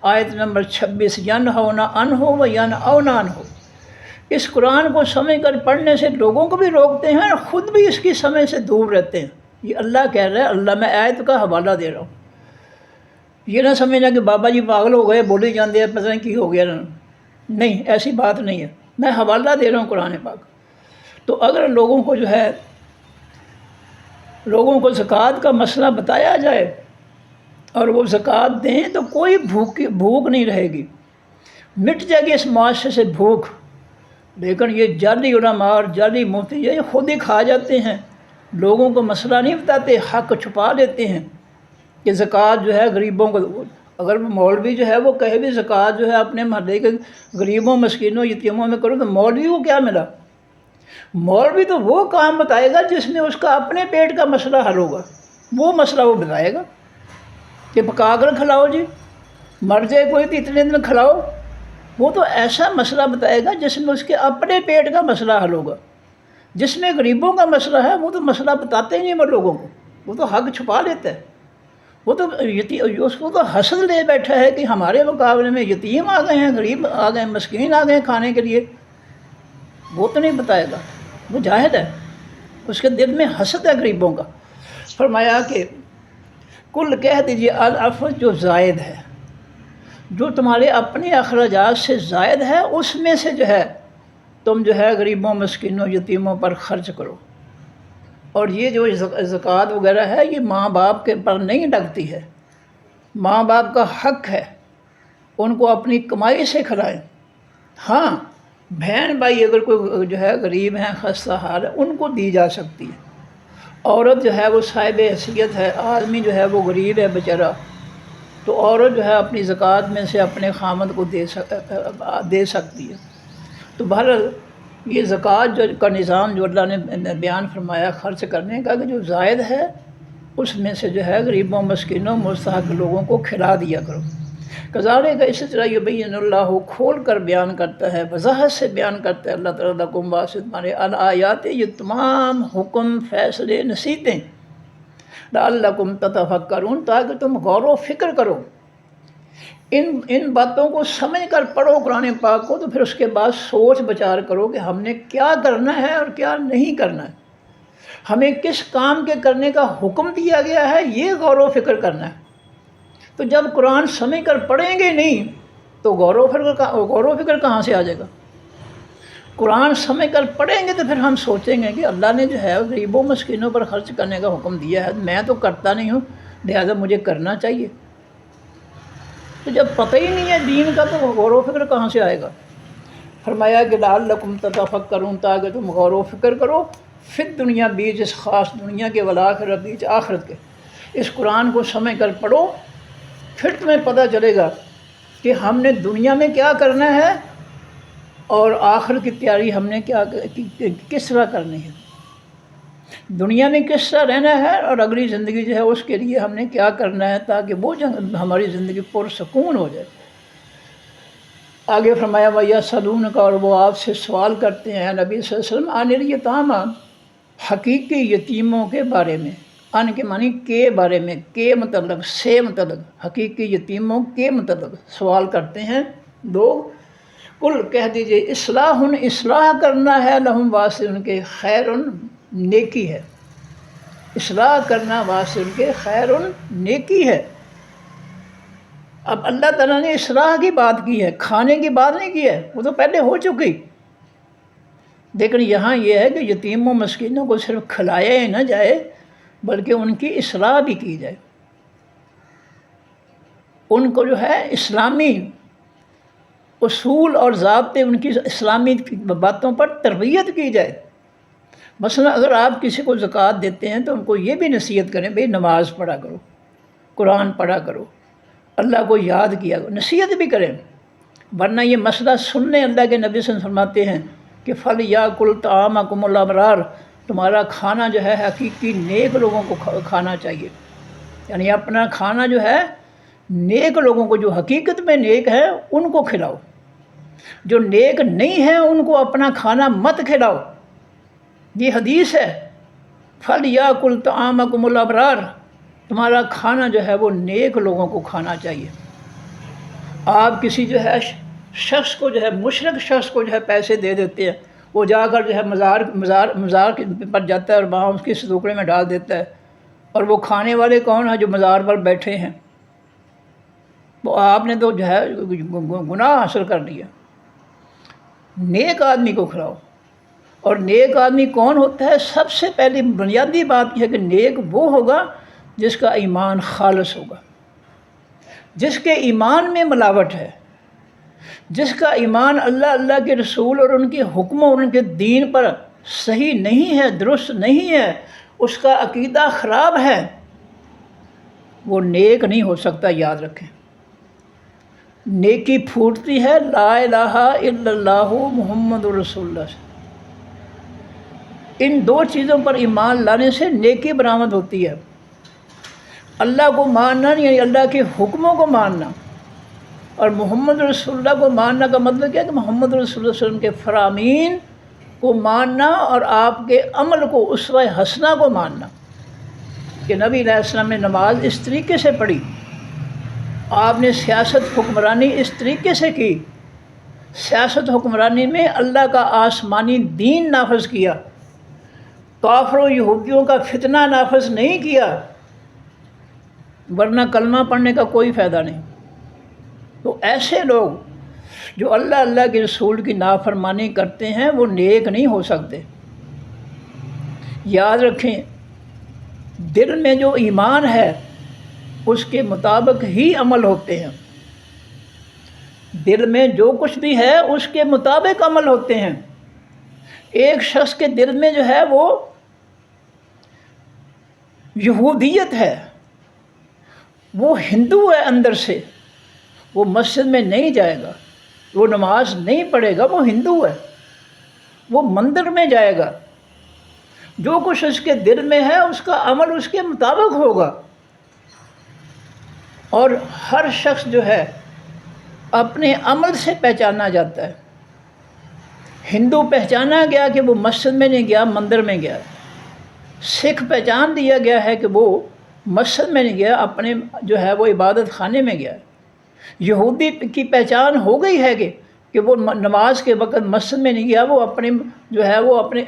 آیت نمبر 26، ینہون عنہ و ینأون عنہ، اس قرآن کو سمجھ کر پڑھنے سے لوگوں کو بھی روکتے ہیں اور خود بھی اس کی سمجھ سے دور رہتے ہیں۔ یہ اللہ کہہ رہا ہے، اللہ میں آیت کا حوالہ دے رہا ہوں۔ یہ نہ سمجھنا کہ بابا جی پاگل ہو گئے، بولی جاندے ہیں، پتہ نہیں کی ہو گیا، نہیں، ایسی بات نہیں ہے، میں حوالہ دے رہا ہوں قرآن پاک۔ تو اگر لوگوں کو جو ہے لوگوں کو زکوٰۃ کا مسئلہ بتایا جائے اور وہ زکوٰۃ دیں تو کوئی بھوک نہیں رہے گی، مٹ جائے گی اس معاشرے سے بھوک۔ لیکن یہ جعلی علماء اور جعلی مفتی یہ خود ہی کھا جاتے ہیں، لوگوں کو مسئلہ نہیں بتاتے، حق چھپا لیتے ہیں کہ زکوٰۃ جو ہے غریبوں کو۔ اگر مولوی جو ہے وہ کہے بھی زکوٰۃ جو ہے اپنے محلے کے غریبوں مسکینوں یتیموں میں کرو، تو مولوی کو کیا ملا؟ مولوی تو وہ کام بتائے گا جس میں اس کا اپنے پیٹ کا مسئلہ حل ہوگا، وہ مسئلہ وہ بتائے گا کہ پکا کر کھلاؤ جی، مر جائے کوئی تو اتنے دن کھلاؤ، وہ تو ایسا مسئلہ بتائے گا جس میں اس کے اپنے پیٹ کا مسئلہ حل ہوگا۔ جس میں غریبوں کا مسئلہ ہے وہ تو مسئلہ بتاتے ہی نہیں وہ لوگوں کو، وہ تو حق چھپا لیتا ہے، وہ تو اس کو تو حسد لے بیٹھا ہے کہ ہمارے مقابلے میں یتیم آ گئے ہیں، غریب آ گئے ہیں، مسکین آ گئے ہیں کھانے کے لیے، وہ تو نہیں بتائے گا، وہ جاہد ہے، اس کے دل میں حسد ہے غریبوں کا۔ فرمایا کہ کل کہہ دیجیے العفو جو زائد ہے، جو تمہارے اپنے اخراجات سے زائد ہے اس میں سے جو ہے تم جو ہے غریبوں مسکینوں یتیموں پر خرچ کرو۔ اور یہ جو زکوٰۃ وغیرہ ہے یہ ماں باپ کے پر نہیں لگتی ہے، ماں باپ کا حق ہے ان کو اپنی کمائی سے کھلائیں۔ ہاں بہن بھائی اگر کوئی جو ہے غریب ہیں خستہ حال ہے ان کو دی جا سکتی ہے، عورت جو ہے وہ صاحب حیثیت ہے، آدمی جو ہے وہ غریب ہے بیچارہ، تو عورت جو ہے اپنی زکوٰۃ میں سے اپنے خامد کو دے سکتی ہے۔ تو بہرحال یہ زکوٰۃ کا نظام جو اللہ نے بیان فرمایا خرچ کرنے کا کہ جو زائد ہے اس میں سے جو ہے غریبوں مسکینوں مستحق لوگوں کو کھلا دیا کرو۔ کذالک اسی طرح یبین اللہ کھول کر بیان کرتا ہے، وضاحت سے بیان کرتا ہے اللہ تعالیٰ لکم واسطہ تمہارے الآیات، یہ تمام حکم فیصلے نصیحتیں، لعلکم تتفکرون تاکہ تم غور و فکر کرو، ان باتوں کو سمجھ کر پڑھو قرآن پاک کو، تو پھر اس کے بعد سوچ بچار کرو کہ ہم نے کیا کرنا ہے اور کیا نہیں کرنا ہے، ہمیں کس کام کے کرنے کا حکم دیا گیا ہے یہ غور و فکر کرنا ہے۔ تو جب قرآن سمجھ کر پڑھیں گے نہیں تو غور و فکر کہاں سے آ جائے گا؟ قرآن سمجھ کر پڑھیں گے تو پھر ہم سوچیں گے کہ اللہ نے جو ہے غریبوں مسکینوں پر خرچ کرنے کا حکم دیا ہے، میں تو کرتا نہیں ہوں لہٰذا مجھے کرنا چاہیے۔ تو جب پتہ ہی نہیں ہے دین کا تو غور و فکر کہاں سے آئے گا؟ فرمایا کہ لعلکم تتفکرون تاکہ تم غور و فکر کرو فی دنیا بیچ اس خاص دنیا کے والآخرہ بیچ آخرت کے۔ اس قرآن کو سمجھ کر پڑھو پھر تمہیں پتہ چلے گا کہ ہم نے دنیا میں کیا کرنا ہے اور آخرت کی تیاری ہم نے کس طرح کرنی ہے، دنیا میں کس طرح رہنا ہے اور اگلی زندگی جو ہے اس کے لیے ہم نے کیا کرنا ہے تاکہ وہ ہماری زندگی پرسکون ہو جائے۔ آگے فرمایا وَيَسْأَلُونَكَ، اور وہ آپ سے سوال کرتے ہیں نبی صلی اللہ علیہ وسلم، عن الیتامیٰ، حقیقی یتیموں کے بارے میں، ان کے معنی کے بارے میں، کے متعلق سے متعلق، حقیقی یتیموں کے متعلق سوال کرتے ہیں لوگ۔ کل کہہ دیجئے اصلاح کرنا ہے لہم واسطے ان کے، خیر نیکی ہے، اصلاح کرنا واسطے ان کے خیر نیکی ہے۔ اب اللہ تعالیٰ نے اصلاح کی بات کی ہے، کھانے کی بات نہیں کی ہے، وہ تو پہلے ہو چکی، لیکن یہاں یہ ہے کہ یتیموں مسکینوں کو صرف کھلایا ہی نہ جائے بلکہ ان کی اصلاح بھی کی جائے، ان کو جو ہے اسلامی اصول اور ضابطے، ان کی اسلامی باتوں پر تربیت کی جائے۔ مثلا اگر آپ کسی کو زکوٰۃ دیتے ہیں تو ان کو یہ بھی نصیحت کریں بھئی نماز پڑھا کرو، قرآن پڑھا کرو، اللہ کو یاد کیا کرو، نصیحت بھی کریں، ورنہ یہ مسئلہ سننے اللہ کے نبی صلی اللہ علیہ وسلم فرماتے ہیں کہ فَلْيَأْكُلْ طَعَامَكُمُ الْأَبْرَارُ، تمہارا کھانا جو ہے حقیقی نیک لوگوں کو کھانا چاہیے، یعنی اپنا کھانا جو ہے نیک لوگوں کو، جو حقیقت میں نیک ہے ان کو کھلاؤ، جو نیک نہیں ہیں ان کو اپنا کھانا مت کھلاؤ، یہ حدیث ہے۔ فَلْيَأْكُلْ طَعَامَكُمُ الْأَبْرَارُ، تمہارا کھانا جو ہے وہ نیک لوگوں کو کھانا چاہیے۔ آپ کسی جو ہے شخص کو جو ہے مشرک شخص کو جو ہے پیسے دے دیتے ہیں، وہ جا کر جو ہے مزار پر جاتا ہے اور وہاں اس کے ٹکڑے میں ڈال دیتا ہے، اور وہ کھانے والے کون ہیں؟ جو مزار پر بیٹھے ہیں، وہ آپ نے تو جو ہے گناہ حاصل کر لیا۔ نیک آدمی کو کھلاؤ، اور نیک آدمی کون ہوتا ہے؟ سب سے پہلی بنیادی بات یہ ہے کہ نیک وہ ہوگا جس کا ایمان خالص ہوگا، جس کے ایمان میں ملاوٹ ہے، جس کا ایمان اللہ کے رسول اور ان کے حکموں اور ان کے دین پر صحیح نہیں ہے، درست نہیں ہے، اس کا عقیدہ خراب ہے، وہ نیک نہیں ہو سکتا۔ یاد رکھیں، نیکی پھوٹتی ہے لا الہ الا اللہ محمد رسول اللہ سے، ان دو چیزوں پر ایمان لانے سے نیکی برآمد ہوتی ہے۔ اللہ کو ماننا یعنی اللہ کے حکموں کو ماننا، اور محمد رسول اللہ کو ماننا کا مطلب کیا ہے کہ محمد رسول اللہ صلی اللہ علیہ وسلم کے فرامین کو ماننا اور آپ کے عمل کو، اسوہ حسنہ کو ماننا، کہ نبی علیہ السلام نے نماز اس طریقے سے پڑھی، آپ نے سیاست حکمرانی اس طریقے سے کی، سیاست حکمرانی میں اللہ کا آسمانی دین نافذ کیا، کافروں یہودیوں کا فتنہ نافذ نہیں کیا، ورنہ کلمہ پڑھنے کا کوئی فائدہ نہیں۔ تو ایسے لوگ جو اللہ کے رسول کی نافرمانی کرتے ہیں وہ نیک نہیں ہو سکتے۔ یاد رکھیں، دل میں جو ایمان ہے اس کے مطابق ہی عمل ہوتے ہیں، دل میں جو کچھ بھی ہے اس کے مطابق عمل ہوتے ہیں۔ ایک شخص کے دل میں جو ہے وہ یہودیت ہے، وہ ہندو ہے اندر سے، وہ مسجد میں نہیں جائے گا، وہ نماز نہیں پڑھے گا، وہ ہندو ہے، وہ مندر میں جائے گا، جو کچھ اس کے دل میں ہے اس کا عمل اس کے مطابق ہوگا۔ اور ہر شخص جو ہے اپنے عمل سے پہچانا جاتا ہے۔ ہندو پہچانا گیا کہ وہ مسجد میں نہیں گیا، مندر میں گیا۔ سکھ پہچان دیا گیا ہے کہ وہ مسجد میں نہیں گیا، اپنے جو ہے وہ عبادت خانے میں گیا۔ یہودی کی پہچان ہو گئی ہے کہ وہ نماز کے وقت مسجد میں نہیں گیا، وہ اپنے جو ہے وہ اپنے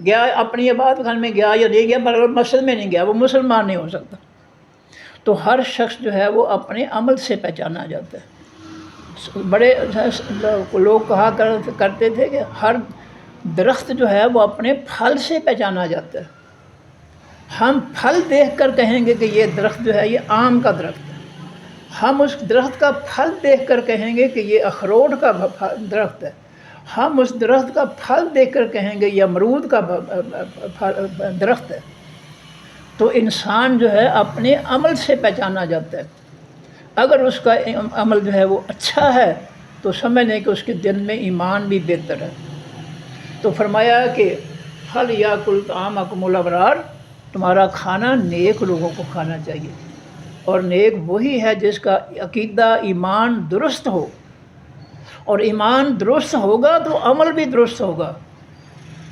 گیا، اپنی عبادت خانے میں گیا یا نہیں گیا، پر مسجد میں نہیں گیا، وہ مسلمان نہیں ہو سکتا۔ تو ہر شخص جو ہے وہ اپنے عمل سے پہچانا جاتا ہے۔ بڑے لوگ کہا کرتے تھے کہ ہر درخت جو ہے وہ اپنے پھل سے پہچانا جاتا ہے۔ ہم پھل دیکھ کر کہیں گے کہ یہ درخت جو ہے یہ آم کا درخت ہے، ہم اس درخت کا پھل دیکھ کر کہیں گے کہ یہ اخروٹ کا درخت ہے، ہم اس درخت کا پھل دیکھ کر کہیں گے یہ امرود کا درخت ہے۔ تو انسان جو ہے اپنے عمل سے پہچانا جاتا ہے۔ اگر اس کا عمل جو ہے وہ اچھا ہے تو سمجھ لیں کہ اس کے دل میں ایمان بھی بہتر ہے۔ تو فرمایا کہ حل یاکل طعامکم الابرار، تمہارا کھانا نیک لوگوں کو کھانا چاہیے، اور نیک وہی ہے جس کا عقیدہ ایمان درست ہو، اور ایمان درست ہوگا تو عمل بھی درست ہوگا،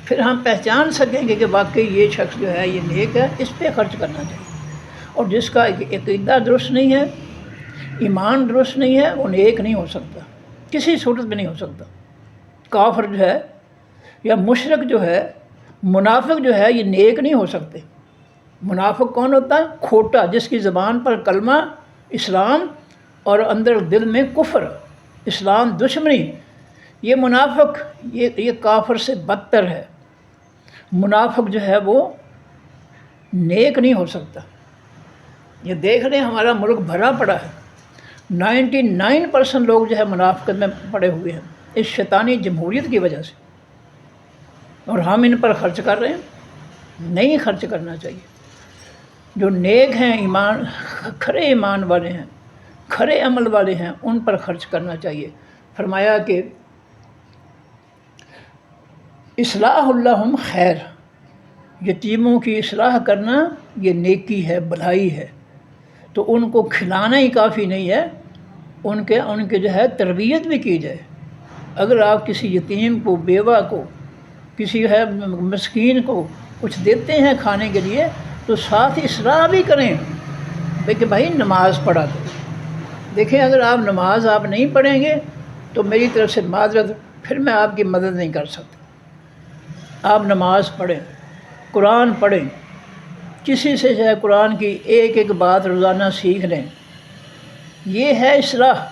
پھر ہم پہچان سکیں گے کہ واقعی یہ شخص جو ہے یہ نیک ہے، اس پہ خرچ کرنا چاہیے۔ اور جس کا عقیدہ درست نہیں ہے، ایمان درست نہیں ہے، وہ نیک نہیں ہو سکتا، کسی صورت میں نہیں ہو سکتا۔ کافر جو ہے یا مشرک جو ہے، منافق جو ہے، یہ نیک نہیں ہو سکتے۔ منافق کون ہوتا ہے؟ کھوٹا، جس کی زبان پر کلمہ اسلام اور اندر دل میں کفر، اسلام دشمنی، یہ منافق یہ کافر سے بدتر ہے۔ منافق جو ہے وہ نیک نہیں ہو سکتا۔ یہ دیکھ رہے ہیں ہمارا ملک بھرا پڑا ہے، 99% لوگ جو ہے منافقت میں پڑے ہوئے ہیں اس شیطانی جمہوریت کی وجہ سے، اور ہم ان پر خرچ کر رہے ہیں۔ نہیں خرچ کرنا چاہیے۔ جو نیک ہیں، ایمان کھرے ایمان والے ہیں، کھرے عمل والے ہیں، ان پر خرچ کرنا چاہیے۔ فرمایا کہ اصلاح اللہم خیر، یتیموں کی اصلاح کرنا یہ نیکی ہے، بھلائی ہے۔ تو ان کو کھلانا ہی کافی نہیں ہے، ان کے جو ہے تربیت بھی کی جائے۔ اگر آپ کسی یتیم کو، بیوہ کو، کسی ہے مسکین کو کچھ دیتے ہیں کھانے کے لیے تو ساتھ اصلاح بھی کریں کہ بھائی نماز پڑھا کریں۔ دیکھیں، اگر آپ نماز نہیں پڑھیں گے تو میری طرف سے معذرت، پھر میں آپ کی مدد نہیں کر سکتا۔ آپ نماز پڑھیں، قرآن پڑھیں، کسی سے جو ہے قرآن کی ایک بات روزانہ سیکھ لیں۔ یہ ہے اصلاح،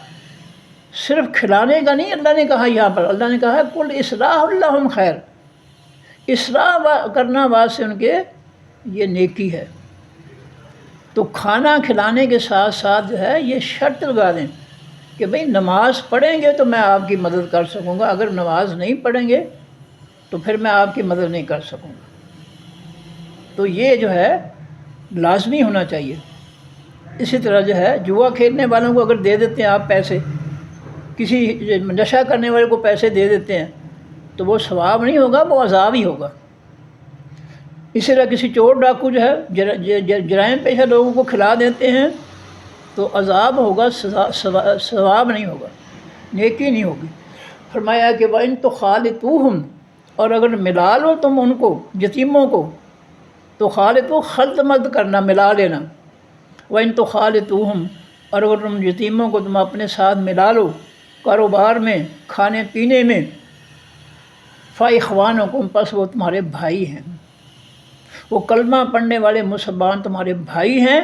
صرف کھلانے کا نہیں۔ اللہ نے کہا یہاں پر، اللہ نے کہا ہے کل اصلاح اللہم خیر، اصلاح کرنا واسطے ان کے یہ نیکی ہے۔ تو کھانا کھلانے کے ساتھ ساتھ جو ہے یہ شرط لگا دیں کہ بھئی نماز پڑھیں گے تو میں آپ کی مدد کر سکوں گا، اگر نماز نہیں پڑھیں گے تو پھر میں آپ کی مدد نہیں کر سکوں گا۔ تو یہ جو ہے لازمی ہونا چاہیے۔ اسی طرح جو ہے جوا کھیلنے والوں کو اگر دے دیتے ہیں آپ پیسے، کسی نشہ کرنے والے کو پیسے دے دیتے ہیں تو وہ ثواب نہیں ہوگا، وہ عذاب ہی ہوگا۔ اسی طرح کسی چور ڈاکو جو ہے جرائم پیشہ لوگوں کو کھلا دیتے ہیں تو عذاب ہوگا، ثواب نہیں ہوگا، نیکی نہیں ہوگی۔ فرمایا کہ وَإِن تُخَالِطُوهُمْ، اور اگر ملا لو تم ان کو، یتیموں کو، تو خالطو خلط مت کرنا، ملا لینا، وَإِن تُخَالِطُوهُمْ، اور اگر تم یتیموں کو تم اپنے ساتھ ملا لو کاروبار میں، کھانے پینے میں، فَإِخْوَانُكُمْ، پس وہ تمہارے بھائی ہیں، وہ کلمہ پڑھنے والے مسلمان تمہارے بھائی ہیں۔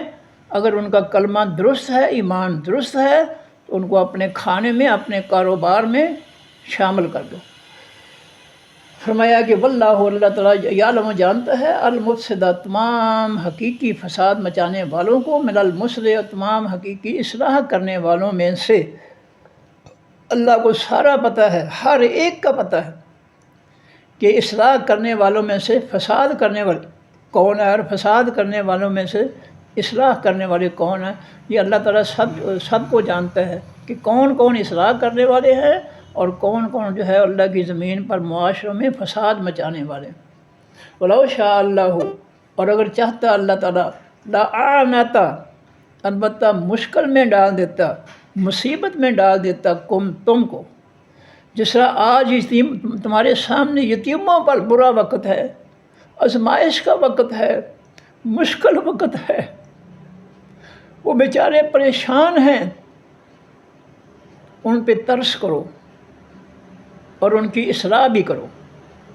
اگر ان کا کلمہ درست ہے، ایمان درست ہے، تو ان کو اپنے کھانے میں، اپنے کاروبار میں شامل کر دو۔ فرمایا کہ واللہ، اللہ تعالیٰ یعلم، جانتا ہے، المفسد، تمام حقیقی فساد مچانے والوں کو، من المصلح، تمام حقیقی اصلاح کرنے والوں میں سے۔ اللہ کو سارا پتہ ہے، ہر ایک کا پتہ ہے کہ اصلاح کرنے والوں میں سے فساد کرنے والے کون ہے، اور فساد کرنے والوں میں سے اصلاح کرنے والے کون ہیں۔ یہ اللہ تعالیٰ سب کو جانتا ہے کہ کون کون اصلاح کرنے والے ہیں اور کون کون جو ہے اللہ کی زمین پر معاشروں میں فساد مچانے والے۔ وَلَوْ شَاءَ اللَّهُ، اور اگر چاہتا اللہ تعالیٰ، لَأَعْنَتَ، البتہ مشکل میں ڈال دیتا، مصیبت میں ڈال دیتا، تم کو، جس طرح آج تمہارے سامنے یتیموں پر برا وقت ہے، آزمائش کا وقت ہے، مشکل وقت ہے، وہ بیچارے پریشان ہیں، ان پہ ترس کرو اور ان کی اصلاح بھی کرو،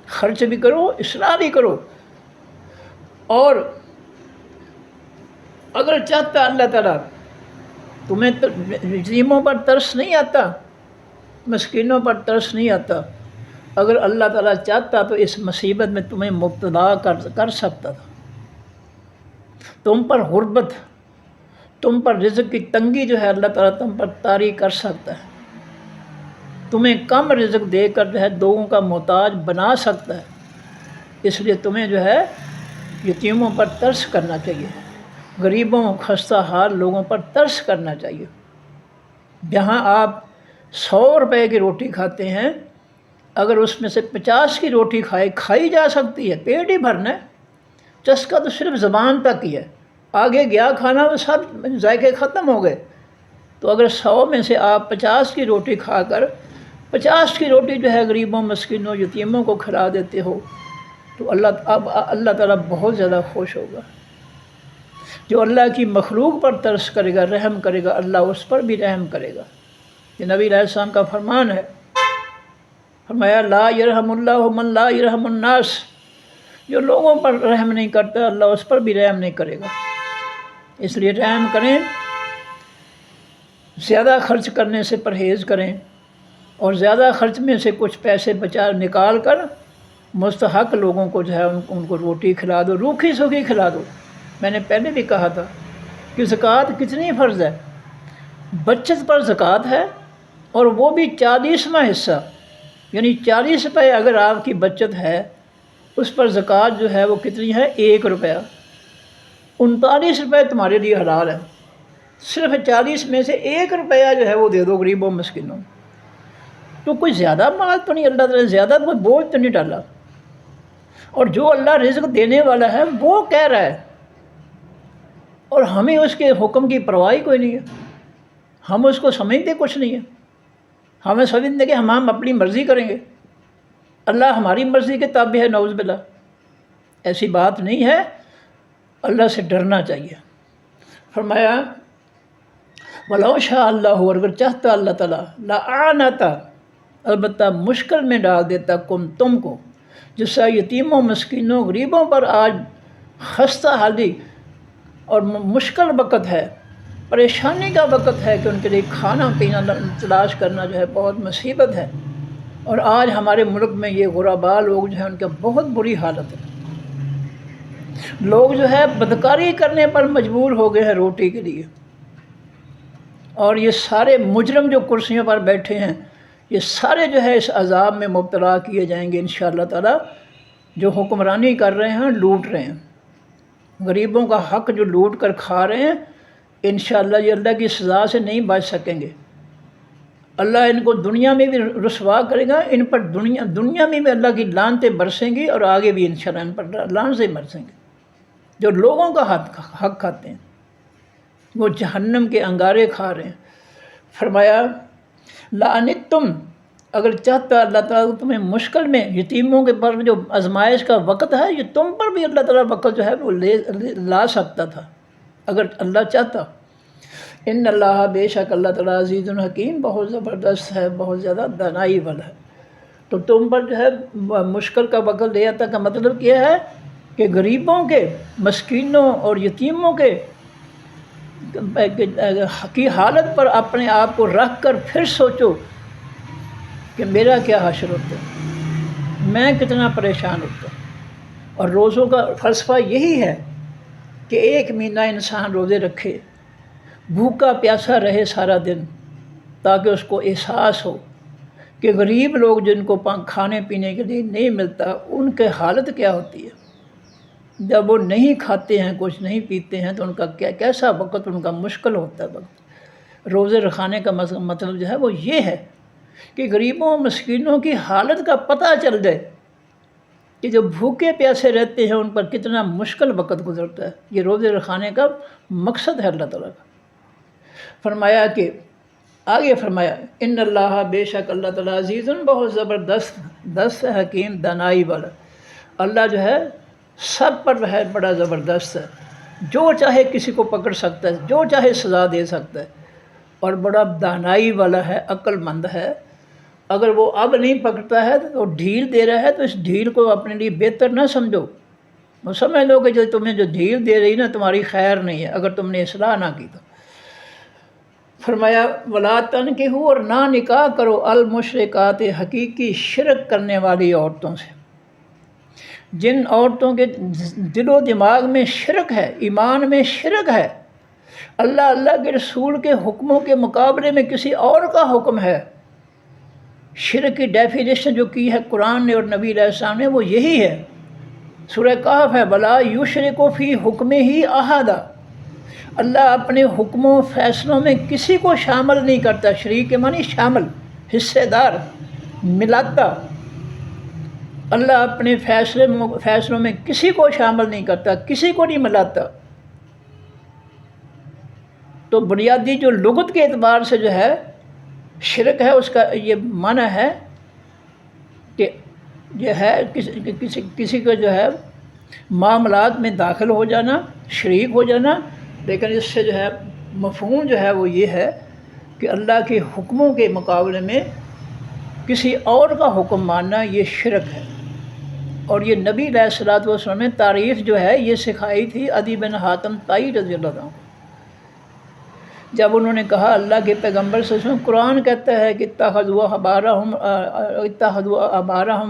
خرچ بھی کرو، اصلاح بھی کرو۔ اور اگر چاہتا اللہ تعالیٰ، تمہیں یتیموں پر ترس نہیں آتا، مسکینوں پر ترس نہیں آتا، اگر اللہ تعالیٰ چاہتا تو اس مصیبت میں تمہیں مبتلا کر سکتا تھا۔ تم پر غربت، تم پر رزق کی تنگی جو ہے اللہ تعالیٰ تم پر طاری کر سکتا ہے، تمہیں کم رزق دے کر جو ہے لوگوں کا محتاج بنا سکتا ہے۔ اس لیے تمہیں جو ہے یتیموں پر ترس کرنا چاہیے، غریبوں، خستہ حال لوگوں پر ترس کرنا چاہیے۔ جہاں آپ 100 روپے کی روٹی کھاتے ہیں، اگر اس میں سے 50 کی روٹی کھائی جا سکتی ہے، پیٹ ہی بھرنا ہے، چسکا تو صرف زبان تک ہی ہے، آگے گیا کھانا وہ سب ذائقے ختم ہو گئے۔ تو اگر 100 میں سے آپ 50 کی روٹی کھا کر 50 کی روٹی جو ہے غریبوں، مسکینوں، یتیموں کو کھلا دیتے ہو، تو اللہ تعالیٰ بہت زیادہ خوش ہوگا۔ جو اللہ کی مخلوق پر ترس کرے گا، رحم کرے گا، اللہ اس پر بھی رحم کرے گا۔ یہ نبی علیہ السلام کا فرمان ہے، فرمایا لا یرحم اللہ من لا یرحم الناس، جو لوگوں پر رحم نہیں کرتا اللہ اس پر بھی رحم نہیں کرے گا۔ اس لیے رحم کریں، زیادہ خرچ کرنے سے پرہیز کریں، اور زیادہ خرچ میں سے کچھ پیسے نکال کر مستحق لوگوں کو جو ہے ان کو روٹی کھلا دو، روکھی سوکھی کھلا دو۔ میں نے پہلے بھی کہا تھا کہ زکوٰۃ کتنی فرض ہے، بچت پر زکوٰۃ ہے، اور وہ بھی 40واں حصہ، یعنی 40 روپے اگر آپ کی بچت ہے، اس پر زکوٰۃ جو ہے وہ کتنی ہے، 1 روپیہ، 39 روپے تمہارے لیے حلال ہے۔ صرف 40 میں سے 1 روپیہ جو ہے وہ دے دو غریبوں، مسکینوں۔ تو کوئی زیادہ مال تو نہیں، اللہ تعالیٰ زیادہ کوئی بوجھ تو نہیں ڈالا، اور جو اللہ رزق دینے والا ہے وہ کہہ رہا ہے، اور ہمیں اس کے حکم کی پرواہ کوئی نہیں ہے، ہم اس کو سمجھتے کچھ نہیں ہے، ہمیں سمجھتے کہ ہم اپنی مرضی کریں گے، اللہ ہماری مرضی کے تابع ہے، نعوذ باللہ۔ ایسی بات نہیں ہے، اللہ سے ڈرنا چاہیے۔ فرمایا وَلَوْ شَاءَ اللَّهُ، اور اگر چاہتا اللہ تعالیٰ، لَأَعْنَتَ، البتہ مشکل میں ڈال دیتا تم کو، جس سے یتیموں، مسکینوں، غریبوں پر آج خستہ حالی اور مشکل وقت ہے، پریشانی کا وقت ہے کہ ان کے لیے کھانا پینا تلاش کرنا جو ہے بہت مصیبت ہے۔ اور آج ہمارے ملک میں یہ غرباء لوگ جو ہیں ان کا بہت بری حالت ہے، لوگ جو ہے بدکاری کرنے پر مجبور ہو گئے ہیں روٹی کے لیے، اور یہ سارے مجرم جو کرسیوں پر بیٹھے ہیں، یہ سارے جو ہے اس عذاب میں مبتلا کیے جائیں گے انشاءاللہ تعالیٰ۔ جو حکمرانی کر رہے ہیں، لوٹ رہے ہیں، غریبوں کا حق جو لوٹ کر کھا رہے ہیں، انشاءاللہ یہ اللہ کی سزا سے نہیں بچ سکیں گے۔ اللہ ان کو دنیا میں بھی رسوا کرے گا، ان پر دنیا میں بھی اللہ کی لعنتیں برسیں گی، اور آگے بھی انشاءاللہ ان پر لعنتیں برسیں گی جو لوگوں کا حق کھاتے ہیں۔ وہ جہنم کے انگارے کھا رہے ہیں۔ فرمایا لعنت تم، اگر چاہتا اللہ تعالیٰ تمہیں مشکل میں، یتیموں کے پر جو آزمائش کا وقت ہے یہ تم پر بھی اللہ تعالیٰ وقت جو ہے وہ لا سکتا تھا اگر اللہ چاہتا۔ ان اللہ، بے شک اللہ تعالیٰ عزیز الحکیم، بہت زبردست ہے، بہت زیادہ دانائی والا ہے۔ تو تم پر جو ہے مشکل کا وقت لے آتا کا مطلب کیا ہے کہ غریبوں کے، مسکینوں اور یتیموں کے کی حالت پر اپنے آپ کو رکھ کر پھر سوچو کہ میرا کیا حشر ہوتا ہے، میں کتنا پریشان ہوتا ہوں۔ اور روزوں کا فلسفہ یہی ہے کہ ایک مہینہ انسان روزے رکھے، بھوکا پیاسا رہے سارا دن، تاکہ اس کو احساس ہو کہ غریب لوگ جن کو کھانے پینے کے لیے نہیں ملتا ان کے حالت کیا ہوتی ہے۔ جب وہ نہیں کھاتے ہیں، کچھ نہیں پیتے ہیں، تو ان کا کیسا وقت ان کا مشکل ہوتا ہے وقت۔ روزے رکھانے کا مطلب جو ہے وہ یہ ہے کہ غریبوں مسکینوں کی حالت کا پتہ چل جائے کہ جو بھوکے پیاسے رہتے ہیں ان پر کتنا مشکل وقت گزرتا ہے۔ یہ روزے رکھانے کا مقصد ہے اللہ تعالیٰ کا۔ فرمایا کہ آگے فرمایا ان اللہ، بے شک اللہ تعالیٰ عزیز، بہت زبردست حکیم، دانائی والا۔ اللہ جو ہے سب پر ہے بڑا زبردست ہے، جو چاہے کسی کو پکڑ سکتا ہے، جو چاہے سزا دے سکتا ہے، اور بڑا دانائی والا ہے، عقل مند ہے۔ اگر وہ اب نہیں پکڑتا ہے تو ڈھیل دے رہا ہے، تو اس ڈھیل کو اپنے لیے بہتر نہ سمجھو، وہ سمجھ لو کہ جو تمہیں جو ڈھیل دے رہی نا تمہاری خیر نہیں ہے اگر تم نے اصلاح نہ کی تو۔ فرمایا ولا تنکحوا، اور نہ نکاح کرو، المشرکات، حقیقی شرک کرنے والی عورتوں سے، جن عورتوں کے دل و دماغ میں شرک ہے، ایمان میں شرک ہے، اللہ کے رسول کے حکموں کے مقابلے میں کسی اور کا حکم ہے۔ شرک کی ڈیفینیشن جو کی ہے قرآن نے اور نبی علیہ السلام نے وہ یہی ہے، سورہ کہف ہے، ولا یشرک فی حکمہ احدا، اللہ اپنے حکموں فیصلوں میں کسی کو شامل نہیں کرتا۔ شریک کے معنی شامل، حصے دار، ملاتا۔ اللہ اپنے فیصلوں میں کسی کو شامل نہیں کرتا، کسی کو نہیں ملاتا۔ تو بنیادی جو لغت کے اعتبار سے جو ہے شرک ہے، اس کا یہ معنی ہے کہ جو ہے کسی کو جو ہے معاملات میں داخل ہو جانا، شریک ہو جانا، لیکن اس سے جو ہے مفہوم جو ہے وہ یہ ہے کہ اللہ کے حکموں کے مقابلے میں کسی اور کا حکم ماننا یہ شرک ہے۔ اور یہ نبی علیہ الصلوۃ والسلام نے تعریف جو ہے یہ سکھائی تھی عدی بن حاتم طائی رضی اللہ عنہ، جب انہوں نے کہا اللہ کے پیغمبر صلی اللہ علیہ وسلم، قرآن کہتا ہے کہ اتخذوا احبارهم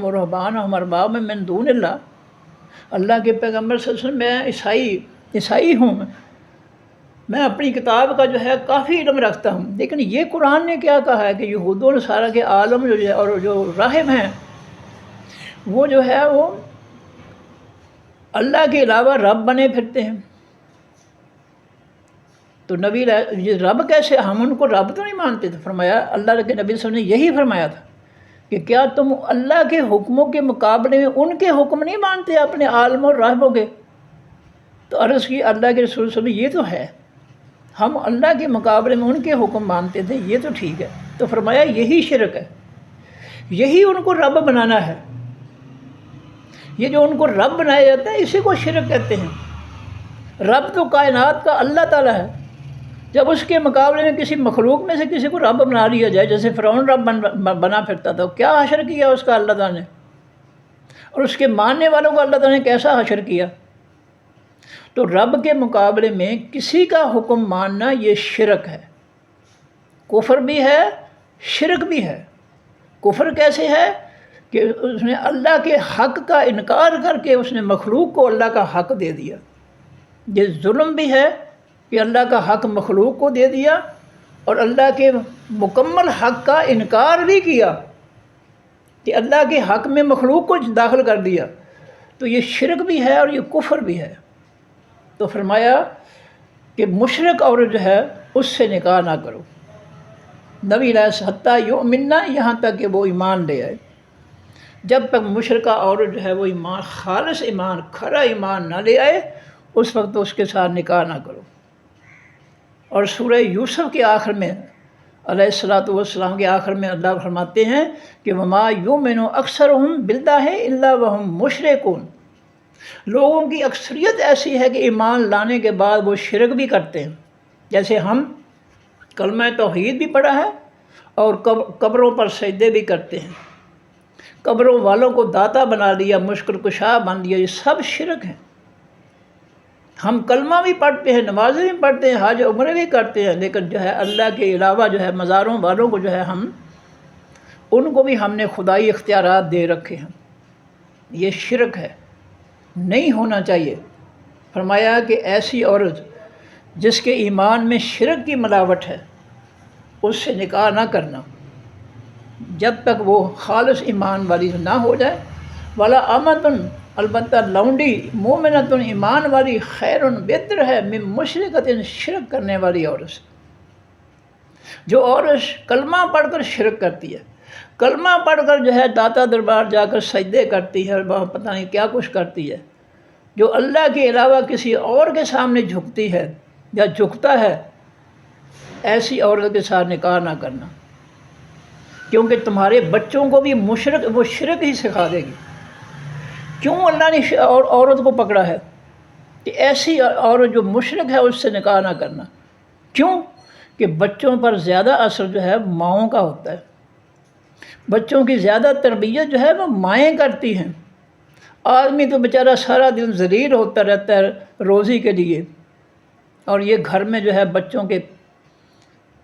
ورهبانهم اربابا من دون اللہ، اللہ کے پیغمبر صلی اللہ علیہ وسلم، میں عیسائی ہوں، میں اپنی کتاب کا جو ہے کافی علم رکھتا ہوں، لیکن یہ قرآن نے کیا کہا ہے کہ یہود و نصارہ کے عالم جو ہے اور جو راہب ہیں وہ جو ہے وہ اللہ کے علاوہ رب بنے پھرتے ہیں۔ تو نبی یہ رب کیسے، ہم ان کو رب تو نہیں مانتے تھے۔ فرمایا اللہ کے نبی صلی اللہ علیہ وسلم نے یہی فرمایا تھا کہ کیا تم اللہ کے حکموں کے مقابلے میں ان کے حکم نہیں مانتے اپنے عالموں اور راہبوں کے؟ تو عرض کی اللہ کے رسول صلی اللہ علیہ وسلم یہ تو ہے، ہم اللہ کے مقابلے میں ان کے حکم مانتے تھے، یہ تو ٹھیک ہے۔ تو فرمایا یہی شرک ہے، یہی ان کو رب بنانا ہے۔ یہ جو ان کو رب بنایا جاتا ہے اسی کو شرک کہتے ہیں۔ رب تو کائنات کا اللہ تعالیٰ ہے، جب اس کے مقابلے میں کسی مخلوق میں سے کسی کو رب بنا لیا جائے، جیسے فرعون رب بنا پھرتا تھا، کیا حشر کیا اس کا اللہ تعالیٰ نے، اور اس کے ماننے والوں کو اللہ تعالیٰ نے کیسا حشر کیا۔ تو رب کے مقابلے میں کسی کا حکم ماننا یہ شرک ہے، کفر بھی ہے، شرک بھی ہے۔ کفر کیسے ہے کہ اس نے اللہ کے حق کا انکار کر کے اس نے مخلوق کو اللہ کا حق دے دیا۔ یہ ظلم بھی ہے کہ اللہ کا حق مخلوق کو دے دیا اور اللہ کے مکمل حق کا انکار بھی کیا کہ اللہ کے حق میں مخلوق کو داخل کر دیا۔ تو یہ شرک بھی ہے اور یہ کفر بھی ہے۔ تو فرمایا کہ مشرک عورت جو ہے اس سے نکاح نہ کرو، نبی علیہ حتیٰ یؤمنہ، یہاں تک کہ وہ ایمان لے آئے۔ جب تک مشرکہ عورت جو ہے وہ ایمان، خالص ایمان، کھرا ایمان نہ لے آئے، اس وقت اس کے ساتھ نکاح نہ کرو۔ اور سورہ یوسف کے آخر میں علیہ الصلوۃ والسلام کے آخر میں اللہ فرماتے ہیں کہ وما یؤمن اکثرهم باللہ الا وهم مشرکون، لوگوں کی اکثریت ایسی ہے کہ ایمان لانے کے بعد وہ شرک بھی کرتے ہیں. جیسے ہم کلمہ توحید بھی پڑھا ہے اور قبروں پر سجدے بھی کرتے ہیں، قبروں والوں کو داتا بنا لیا، مشکل کشا بن دیا، یہ سب شرک ہیں. ہم کلمہ بھی پڑھتے ہیں، نمازیں بھی پڑھتے ہیں، حج عمرے بھی کرتے ہیں، لیکن جو ہے اللہ کے علاوہ جو ہے مزاروں والوں کو جو ہے ان کو بھی ہم نے خدائی اختیارات دے رکھے ہیں. یہ شرک ہے، نہیں ہونا چاہیے. فرمایا کہ ایسی عورت جس کے ایمان میں شرک کی ملاوٹ ہے اس سے نکاح نہ کرنا جب تک وہ خالص ایمان والی نہ ہو جائے. ولا امتن، البتہ لونڈی مومنتن ایمان والی خیر بہتر ہے من مشرکۃ، شرک کرنے والی عورت سے. جو عورت کلمہ پڑھ کر شرک کرتی ہے، کلمہ پڑھ کر جو ہے داتا دربار جا کر سجدے کرتی ہے اور وہاں پتہ نہیں کیا کچھ کرتی ہے، جو اللہ کے علاوہ کسی اور کے سامنے جھکتی ہے یا جھکتا ہے، ایسی عورت کے ساتھ نکاح نہ کرنا، کیونکہ تمہارے بچوں کو بھی وہ شرک ہی سکھا دے گی. کیوں اللہ نے عورت کو پکڑا ہے کہ ایسی عورت جو مشرک ہے اس سے نکاح نہ کرنا؟ کیوں؟ کہ بچوں پر زیادہ اثر جو ہے ماؤں کا ہوتا ہے. بچوں کی زیادہ تربیت جو ہے وہ مائیں کرتی ہیں. آدمی تو بیچارہ سارا دن ذلیل ہوتا رہتا ہے روزی کے لیے، اور یہ گھر میں جو ہے بچوں کے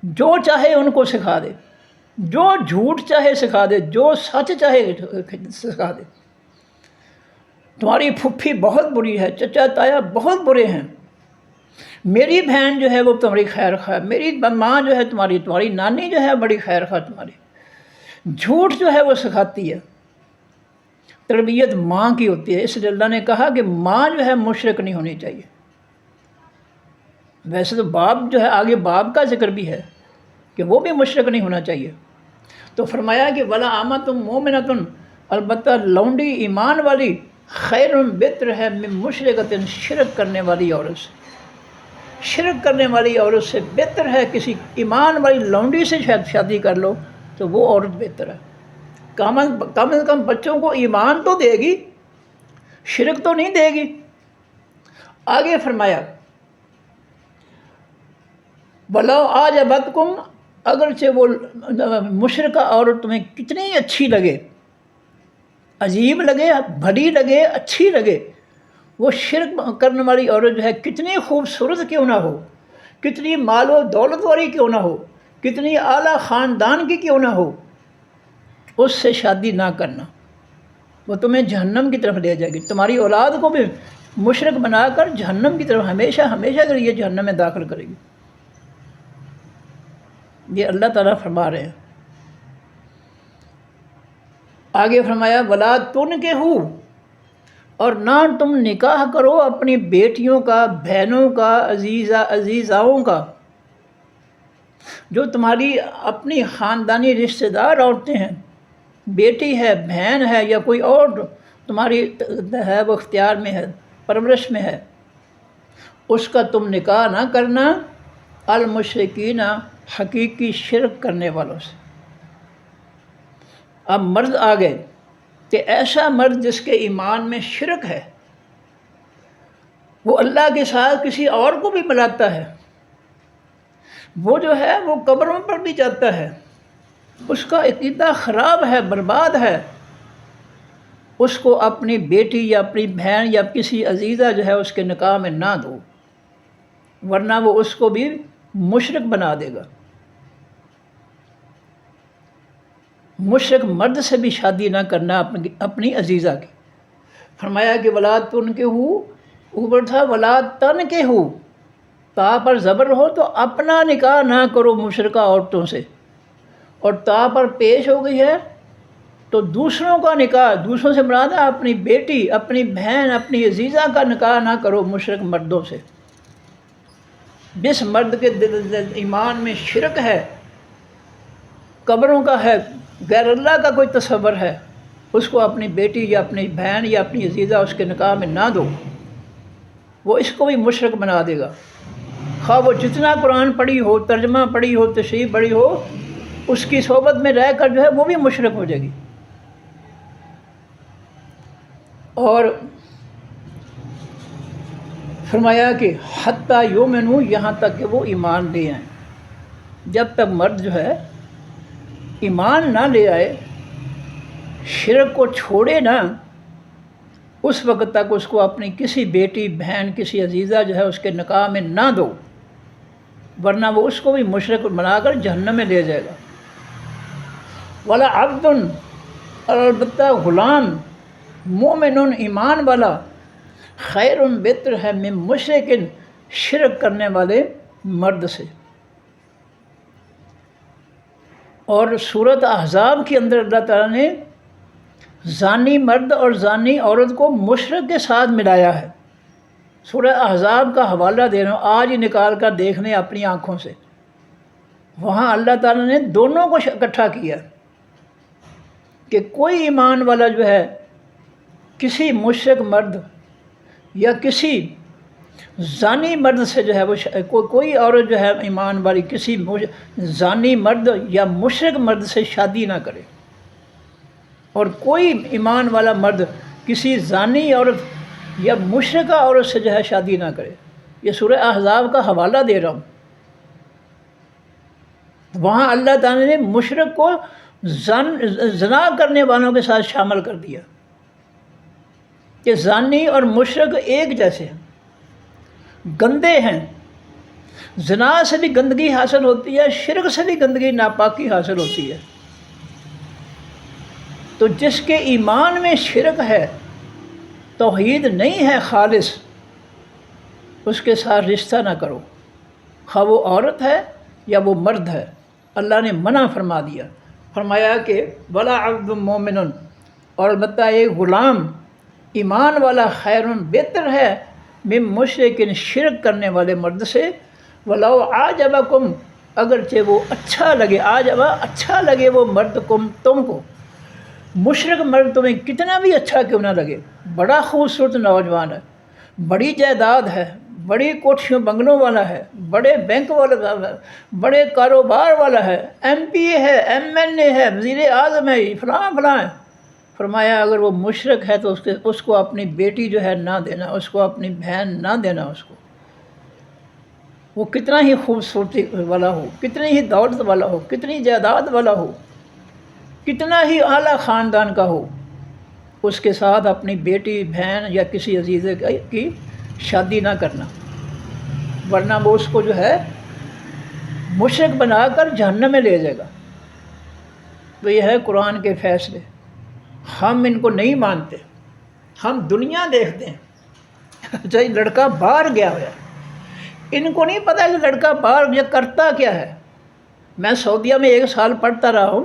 جو چاہے ان کو سکھا دے، جو جھوٹ چاہے سکھا دے، جو سچ چاہے سکھا دے. تمہاری پھپھی بہت بری ہے، چچا تایا بہت برے ہیں، میری بہن جو ہے وہ تمہاری خیر خواہ، میری ماں جو ہے تمہاری نانی جو ہے بڑی خیر خواہ تمہاری. جھوٹ جو ہے وہ سکھاتی ہے. تربیت ماں کی ہوتی ہے، اس لیے اللہ نے کہا کہ ماں جو ہے مشرک نہیں ہونی چاہیے. ویسے تو باپ جو ہے، آگے باپ کا ذکر بھی ہے کہ وہ بھی مشرک نہیں ہونا چاہیے. تو فرمایا کہ ولا امۃ مومنۃ، البتہ لونڈی ایمان والی خیر بہتر ہے من مشرکۃ، شرک کرنے والی عورت سے. شرک کرنے والی عورت سے بہتر ہے کسی ایمان والی لونڈی سے شادی کر لو تو وہ عورت بہتر ہے. کم از کم بچوں کو ایمان تو دے گی، شرک تو نہیں دے گی. آگے فرمایا بلاؤ آجبتکم، اگرچہ وہ مشرکہ عورت تمہیں کتنی اچھی لگے، عجیب لگے، بھلی لگے، اچھی لگے، وہ شرک کرنے والی عورت جو ہے کتنی خوبصورت کیوں نہ ہو، کتنی مال و دولت والی کیوں نہ ہو، کتنی اعلیٰ خاندان کی کیوں نہ ہو، اس سے شادی نہ کرنا. وہ تمہیں جہنم کی طرف لے جائے گی. تمہاری اولاد کو بھی مشرک بنا کر جہنم کی طرف ہمیشہ کے لیے جہنم میں داخل کرے گی. یہ اللہ تعالیٰ فرما رہے ہیں. آگے فرمایا ولا تنکحوا، اور نہ تم نکاح کرو اپنی بیٹیوں کا، بہنوں کا، عزیزاؤں کا، جو تمہاری اپنی خاندانی رشتہ دار عورتیں ہیں، بیٹی ہے، بہن ہے، یا کوئی اور تمہاری ہے وہ اختیار میں ہے، پرورش میں ہے، اس کا تم نکاح نہ کرنا المشرکین، حقیقی شرک کرنے والوں سے. اب مرد آ گئے کہ ایسا مرد جس کے ایمان میں شرک ہے، وہ اللہ کے ساتھ کسی اور کو بھی ملاتا ہے، وہ جو ہے وہ قبروں پر بھی جاتا ہے، اس کا عقیدہ خراب ہے، برباد ہے. اس کو اپنی بیٹی یا اپنی بہن یا کسی عزیزہ جو ہے اس کے نکاح میں نہ دو، ورنہ وہ اس کو بھی مشرک بنا دے گا. مشرک مرد سے بھی شادی نہ کرنا اپنی عزیزہ کی. فرمایا کہ ولا تنکحوا، اوپر تھا ولا تنکحوا، تا پر زبر ہو تو اپنا نکاح نہ کرو مشرکہ عورتوں سے، اور تا پر پیش ہو گئی ہے تو دوسروں کا نکاح، دوسروں سے مراد ہے اپنی بیٹی، اپنی بہن، اپنی عزیزہ کا نکاح نہ کرو مشرک مردوں سے. جس مرد کے ایمان میں شرک ہے، قبروں کا ہے، غیر اللہ کا کوئی تصور ہے، اس کو اپنی بیٹی یا اپنی بہن یا اپنی عزیزہ اس کے نکاح میں نہ دو، وہ اس کو بھی مشرک بنا دے گا. خواہ وہ جتنا قرآن پڑھی ہو، ترجمہ پڑھی ہو، تشریح پڑھی ہو، اس کی صحبت میں رہ کر جو ہے وہ بھی مشرک ہو جائے گی۔ اور فرمایا کہ حتیٰ یؤمنوا، یہاں تک کہ وہ ایمان لے آئیں۔ جب تک مرد جو ہے ایمان نہ لے آئے، شرک کو چھوڑے نہ، اس وقت تک اس کو اپنی کسی بیٹی، بہن، کسی عزیزہ جو ہے اس کے نکاح میں نہ دو، ورنہ وہ اس کو بھی مشرک بنا کر جہنم میں لے جائے گا۔ ولا عبد، اور البتہ غلام، مومن، ایمان والا، خیر بہتر ہے من مشرک، شرک کرنے والے مرد سے۔ اور سورۃ احزاب کے اندر اللہ تعالیٰ نے زانی مرد اور زانی عورت کو مشرک کے ساتھ ملایا ہے۔ سورہ احزاب کا حوالہ دے رہا ہوں، آج ہی نکال کر دیکھنے اپنی آنکھوں سے، وہاں اللہ تعالیٰ نے دونوں کو اکٹھا کیا کہ کوئی ایمان والا جو ہے کسی مشرک مرد یا کسی زانی مرد سے جو ہے وہ کوئی عورت جو ہے ایمان والی کسی زانی مرد یا مشرک مرد سے شادی نہ کرے، اور کوئی ایمان والا مرد کسی زانی عورت یا مشرکہ عورت سے جو ہے شادی نہ کرے۔ یہ سورہ احزاب کا حوالہ دے رہا ہوں۔ وہاں اللہ تعالیٰ نے مشرک کو زنا کرنے والوں کے ساتھ شامل کر دیا کہ زانی اور مشرک ایک جیسے ہیں، گندے ہیں۔ زنا سے بھی گندگی حاصل ہوتی ہے، شرک سے بھی گندگی، ناپاکی حاصل ہوتی ہے۔ تو جس کے ایمان میں شرک ہے، توحید نہیں ہے خالص، اس کے ساتھ رشتہ نہ کرو، خواہ وہ عورت ہے یا وہ مرد ہے۔ اللہ نے منع فرما دیا، فرمایا کہ ولا عبد مومن، اور البتہ ایک غلام ایمان والا خیر بہتر ہے من مشرک، شرک کرنے والے مرد سے، ولو اعجبکم، اگرچہ وہ اچھا لگے، اعجب اچھا لگے وہ مرد تم کو، مشرک مرد تمہیں کتنا بھی اچھا کیوں نہ لگے، بڑا خوبصورت نوجوان ہے، بڑی جائیداد ہے، بڑی کوٹھیوں بنگلوں والا ہے، بڑے بینک والا ہے، بڑے کاروبار والا ہے، ایم پی اے ہے، ایم این اے ہے، وزیر اعظم ہے، فلاں فلاں ہے، فرمایا اگر وہ مشرک ہے تو اس کو اپنی بیٹی جو ہے نہ دینا، اس کو اپنی بہن نہ دینا، اس کو وہ کتنا ہی خوبصورتی والا ہو، کتنی ہی دولت والا ہو، کتنی جائیداد والا ہو، کتنا ہی اعلیٰ خاندان کا ہو، اس کے ساتھ اپنی بیٹی، بہن یا کسی عزیزے کی شادی نہ کرنا، ورنہ وہ اس کو جو ہے مشرک بنا کر جہنم میں لے جائے گا۔ تو یہ ہے قرآن کے فیصلے، ہم ان کو نہیں مانتے، ہم دنیا دیکھتے ہیں۔ اچھا یہ لڑکا باہر گیا ہوا ہے، ان کو نہیں پتہ کہ لڑکا باہر یہ کرتا کیا ہے۔ میں سعودیہ میں 1 سال پڑھتا رہا ہوں،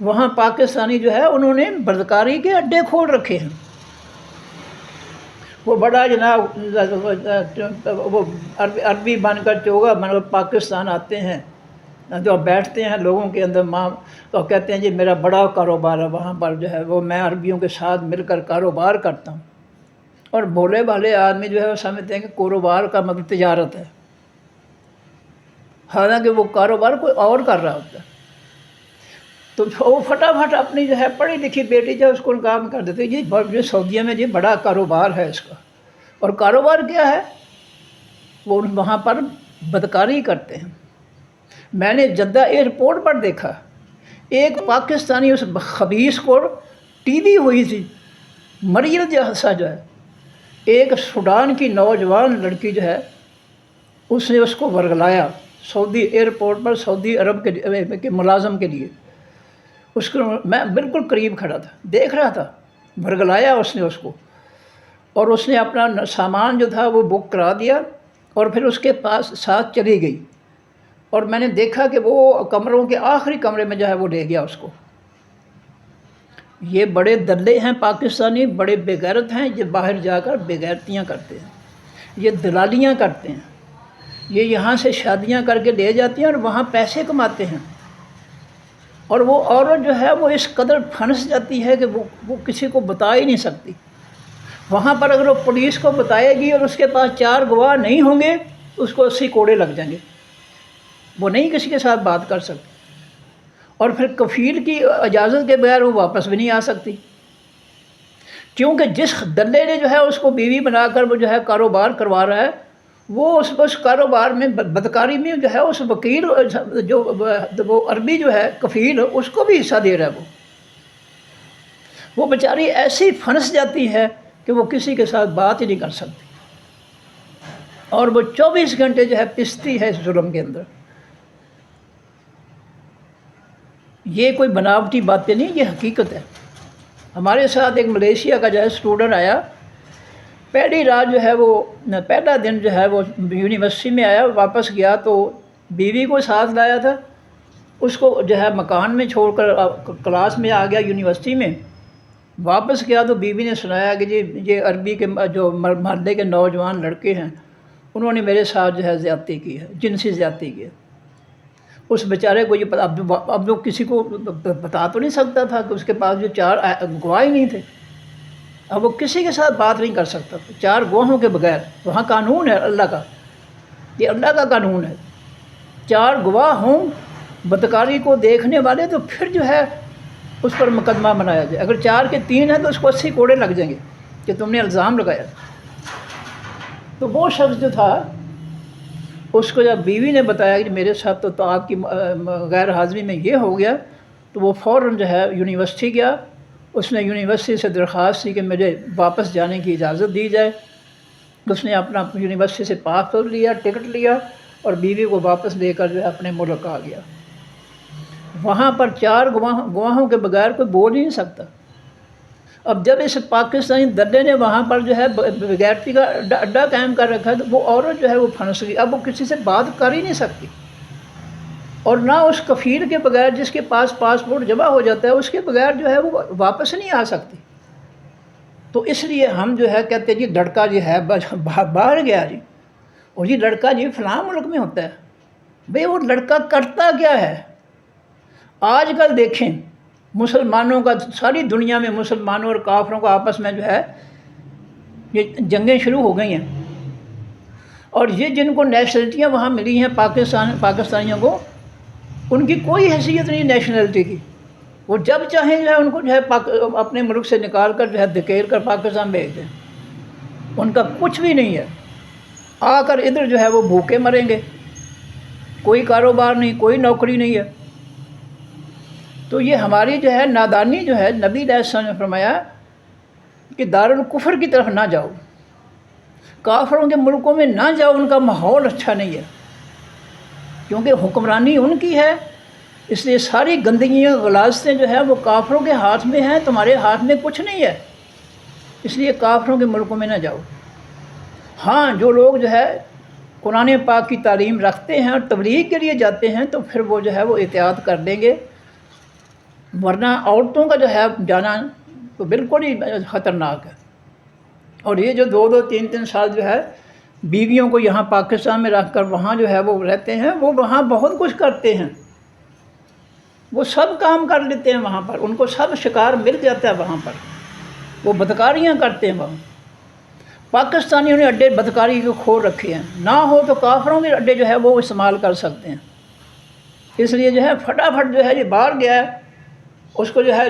وہاں پاکستانی جو ہے انہوں نے بدکاری کے اڈے کھول رکھے ہیں۔ وہ بڑا جناب وہ عربی بن کر چوگا بن کر پاکستان آتے ہیں، جو بیٹھتے ہیں لوگوں کے اندر تو کہتے ہیں جی میرا بڑا کاروبار ہے، وہاں پر جو ہے وہ میں عربیوں کے ساتھ مل کر کاروبار کرتا ہوں، اور بھولے بھالے آدمی جو ہے وہ سمجھتے ہیں کہ کاروبار کا مطلب تجارت ہے، حالانکہ وہ کاروبار کوئی اور کر رہا ہوتا ہے۔ تو وہ فٹافٹ اپنی جو ہے پڑھی لکھی بیٹی جو ہے اس کو کام کر دیتے جی سعودیہ میں جی بڑا کاروبار ہے اس کا، اور کاروبار کیا ہے، وہ وہاں پر بدکاری کرتے ہیں۔ میں نے جدہ ایئرپورٹ پر دیکھا ایک پاکستانی اس خبیث کو ٹی وی ہوئی تھی، مریم جیسا جو ہے، ایک سوڈان کی نوجوان لڑکی جو ہے اس نے اس کو ورگلایا سعودی ایئرپورٹ پر، سعودی عرب کے ملازم کے لیے۔ اس کو میں بالکل قریب کھڑا تھا، دیکھ رہا تھا، ورگلایا اس نے اس کو، اور اس نے اپنا سامان جو تھا وہ بک کرا دیا، اور پھر اس کے پاس ساتھ چلی گئی، اور میں نے دیکھا کہ وہ کمروں کے آخری کمرے میں جو ہے وہ لے گیا اس کو۔ یہ بڑے دلے ہیں پاکستانی، بڑے بے غیرت ہیں، یہ باہر جا کر بے غیرتیاں کرتے ہیں، یہ دلالیاں کرتے ہیں، یہ یہاں سے شادیاں کر کے لے جاتی ہیں اور وہاں پیسے کماتے ہیں، اور وہ عورت جو ہے وہ اس قدر پھنس جاتی ہے کہ وہ کسی کو بتا ہی نہیں سکتی۔ وہاں پر اگر وہ پولیس کو بتائے گی اور اس کے پاس 4 گواہ نہیں ہوں گے اس کو 80 کوڑے لگ جائیں گے، وہ نہیں کسی کے ساتھ بات کر سکتی، اور پھر کفیل کی اجازت کے بغیر وہ واپس بھی نہیں آ سکتی، کیونکہ جس دلے نے جو ہے اس کو بیوی بنا کر وہ جو ہے کاروبار کروا رہا ہے، وہ اس کاروبار میں بدکاری میں جو ہے اس وکیل جو وہ عربی جو ہے کفیل اس کو بھی حصہ دے رہا ہے، وہ بیچاری ایسی پھنس جاتی ہے کہ وہ کسی کے ساتھ بات ہی نہیں کر سکتی، اور وہ 24 گھنٹے جو ہے پستی ہے اس ظلم کے اندر۔ یہ کوئی بناوٹی باتیں نہیں، یہ حقیقت ہے۔ ہمارے ساتھ ایک ملیشیا کا جو ہے اسٹوڈنٹ آیا، پہلی رات جو ہے وہ پہلا دن جو ہے وہ یونیورسٹی میں آیا، واپس گیا تو بیوی کو ساتھ لایا تھا، اس کو جو ہے مکان میں چھوڑ کر کلاس میں آ گیا یونیورسٹی میں، واپس گیا تو بیوی نے سنایا کہ جی یہ عربی کے جو محلے کے نوجوان لڑکے ہیں انہوں نے میرے ساتھ جو ہے زیادتی کی ہے، جنسی زیادتی کی ہے۔ اس بیچارے کو یہ پتہ، اب وہ کسی کو بتا تو نہیں سکتا تھا کہ اس کے پاس جو 4 گواہ ہی نہیں تھے، اب وہ کسی کے ساتھ بات نہیں کر سکتا، 4 گواہوں کے بغیر۔ وہاں قانون ہے اللہ کا، یہ اللہ کا قانون ہے، 4 گواہ ہوں بدکاری کو دیکھنے والے تو پھر جو ہے اس پر مقدمہ بنایا جائے۔ اگر 4 کے 3 ہیں تو اس کو 80 کوڑے لگ جائیں گے کہ تم نے الزام لگایا۔ تو وہ شخص جو تھا اس کو جب بیوی نے بتایا کہ میرے ساتھ تو آپ کی غیر حاضری میں یہ ہو گیا، تو وہ فوراً جو ہے یونیورسٹی گیا، اس نے یونیورسٹی سے درخواست کی کہ مجھے واپس جانے کی اجازت دی جائے۔ اس نے اپنا یونیورسٹی سے پاسپورٹ لیا، ٹکٹ لیا، اور بیوی کو واپس لے کر جو ہے اپنے ملک آ گیا۔ وہاں پر 4 گواہوں کے بغیر کوئی بول ہی نہیں سکتا۔ اب جب اس پاکستانی دلے نے وہاں پر جو ہے بغیرتی کا اڈا قائم کر رکھا ہے تو وہ عورت جو ہے وہ پھنس گئی، اب وہ کسی سے بات کر ہی نہیں سکتی، اور نہ اس کفیل کے بغیر جس کے پاس پاسپورٹ جمع ہو جاتا ہے اس کے بغیر جو ہے وہ واپس نہیں آ سکتی۔ تو اس لیے ہم جو ہے کہتے ہیں جی لڑکا جو ہے باہر گیا جی، اور یہ لڑکا جی فلاں ملک میں ہوتا ہے، بھئی وہ لڑکا کرتا کیا ہے؟ آج کل دیکھیں مسلمانوں کا، ساری دنیا میں مسلمانوں اور کافروں کا آپس میں جو ہے یہ جنگیں شروع ہو گئی ہیں، اور یہ جن کو نیشنلٹیاں وہاں ملی ہیں پاکستانیوں کو، ان کی کوئی حیثیت نہیں نیشنلٹی کی، وہ جب چاہیں جو ہے ان کو جو ہے اپنے ملک سے نکال کر جو ہے دھکیل کر پاکستان بھیج دیں، ان کا کچھ بھی نہیں ہے، آ کر ادھر جو ہے وہ بھوکے مریں گے، کوئی کاروبار نہیں، کوئی نوکری نہیں ہے۔ تو یہ ہماری جو ہے نادانی جو ہے، نبی علیہ السلام نے فرمایا کہ دارالکفر کی طرف نہ جاؤ، کافروں کے ملکوں میں نہ جاؤ، ان کا ماحول اچھا نہیں ہے، کیونکہ حکمرانی ان کی ہے، اس لیے ساری گندگیاں غلاظتیں جو ہے وہ کافروں کے ہاتھ میں ہیں، تمہارے ہاتھ میں کچھ نہیں ہے، اس لیے کافروں کے ملکوں میں نہ جاؤ۔ ہاں جو لوگ جو ہے قرآن پاک کی تعلیم رکھتے ہیں اور تبلیغ کے لیے جاتے ہیں تو پھر وہ جو ہے وہ احتیاط کر دیں گے، ورنہ عورتوں کا جو ہے جانا تو بالکل ہی خطرناک ہے۔ اور یہ جو 2-2 3-3 سال جو ہے بیویوں کو یہاں پاکستان میں رکھ کر وہاں جو ہے وہ رہتے ہیں، وہ وہاں بہت کچھ کرتے ہیں، وہ سب کام کر لیتے ہیں وہاں پر، ان کو سب شکار مل جاتا ہے وہاں پر، وہ بدکاریاں کرتے ہیں وہاں۔ پاکستانیوں نے اڈے بدکاری کو کھول رکھے ہیں، نہ ہو تو کافروں کے اڈے جو ہے وہ استعمال کر سکتے ہیں، اس لیے جو ہے پھٹافٹ جو ہے یہ باہر گیا ہے، اس کو جو ہے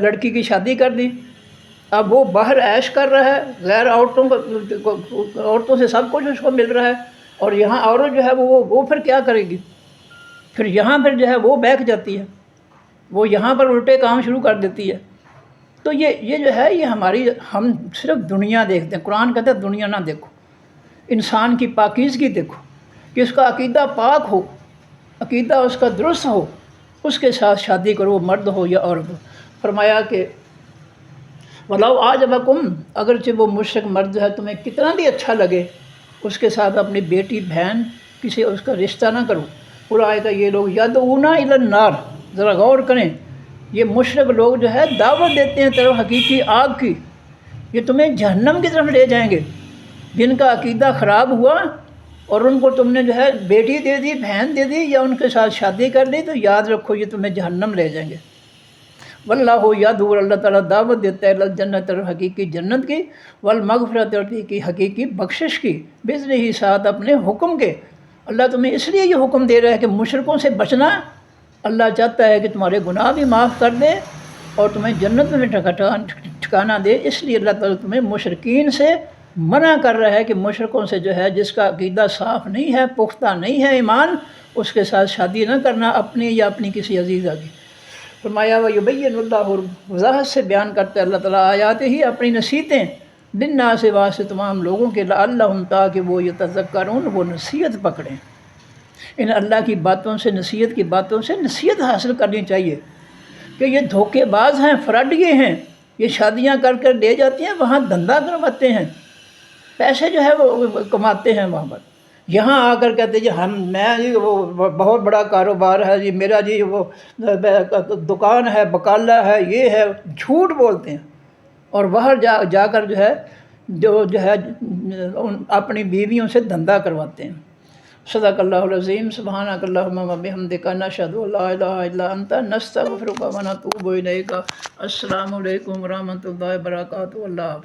لڑکی کی شادی کر دی، اب وہ باہر عیش کر رہا ہے، غیر عورتوں سے سب کچھ اس کو مل رہا ہے، اور یہاں عورت جو ہے وہ پھر کیا کرے گی؟ پھر یہاں پھر جو ہے وہ بیٹھ جاتی ہے، وہ یہاں پر الٹے کام شروع کر دیتی ہے۔ تو یہ جو ہے یہ ہماری، ہم صرف دنیا دیکھتے ہیں، قرآن کہتا ہے دنیا نہ دیکھو، انسان کی پاکیزگی دیکھو، کہ اس کا عقیدہ پاک ہو، عقیدہ اس کا درست ہو، اس کے ساتھ شادی کرو، مرد ہو یا عورت ہو۔ فرمایا کہ وَلَوْ أَعْجَبَكُمْ، اگرچہ وہ مشرک مرد ہے تمہیں کتنا بھی اچھا لگے، اس کے ساتھ اپنی بیٹی بہن کسی اس کا رشتہ نہ کرو۔ اولئک، یہ لوگ یدعون الی النار، ذرا غور کریں، یہ مشرک لوگ جو ہے دعوت دیتے ہیں طرف حقیقی آگ کی، یہ تمہیں جہنم کی طرف لے جائیں گے۔ جن کا عقیدہ خراب ہوا اور ان کو تم نے جو ہے بیٹی دے دی، بہن دے دی، یا ان کے ساتھ شادی کر لی، تو یاد رکھو یہ تمہیں جہنم لے جائیں گے۔ واللہ یدعو، اللہ تعالیٰ دعوت دیتا ہے الجنت، حقیقی جنت کی، والمغفرت، کی حقیقی بخشش کی، بإذنہ ہی، ساتھ اپنے حکم کے۔ اللہ تمہیں اس لیے یہ حکم دے رہا ہے کہ مشرکوں سے بچنا۔ اللہ چاہتا ہے کہ تمہارے گناہ بھی معاف کر دے اور تمہیں جنت میں ٹھکانہ دے، اس لیے اللہ تعالیٰ تمہیں مشرکین سے منع کر رہا ہے کہ مشرکوں سے جو ہے، جس کا عقیدہ صاف نہیں ہے، پختہ نہیں ہے ایمان، اس کے ساتھ شادی نہ کرنا، اپنی یا اپنی کسی عزیزہ کی۔ فرمایا وَيُبَيِّنُ اللَّهُ، وضاحت سے بیان کرتا ہے اللہ تعالیٰ آیات ہی، اپنی نصیحتیں، للناس، واسطے تمام لوگوں کے، لعلہم، تاکہ وہ یتذکرون، وہ نصیحت پکڑیں۔ ان اللہ کی باتوں سے، نصیحت کی باتوں سے نصیحت حاصل کرنی چاہیے کہ یہ دھوکے باز ہیں، فراڈ یہ ہیں، یہ شادیاں کر کر لے جاتی ہیں، وہاں دھندا کرواتے ہیں، پیسے جو ہے وہ کماتے ہیں وہاں پر، یہاں آ کر کہتے ہیں جی میں جی وہ بہت بڑا کاروبار ہے جی میرا، جی وہ دکان ہے، بقالہ ہے، یہ ہے، جھوٹ بولتے ہیں، اور باہر جا کر جو ہے اپنی بیویوں سے دھندا کرواتے ہیں۔ صدق اللہ العظیم۔ سبحانک اللہم و بحمدک، نشہد ان لا الہ الا انت، نستغفرک و نتوب الیک۔ السلام علیکم ورحمۃ اللہ وبرکاتہ۔ اللہ حافظ۔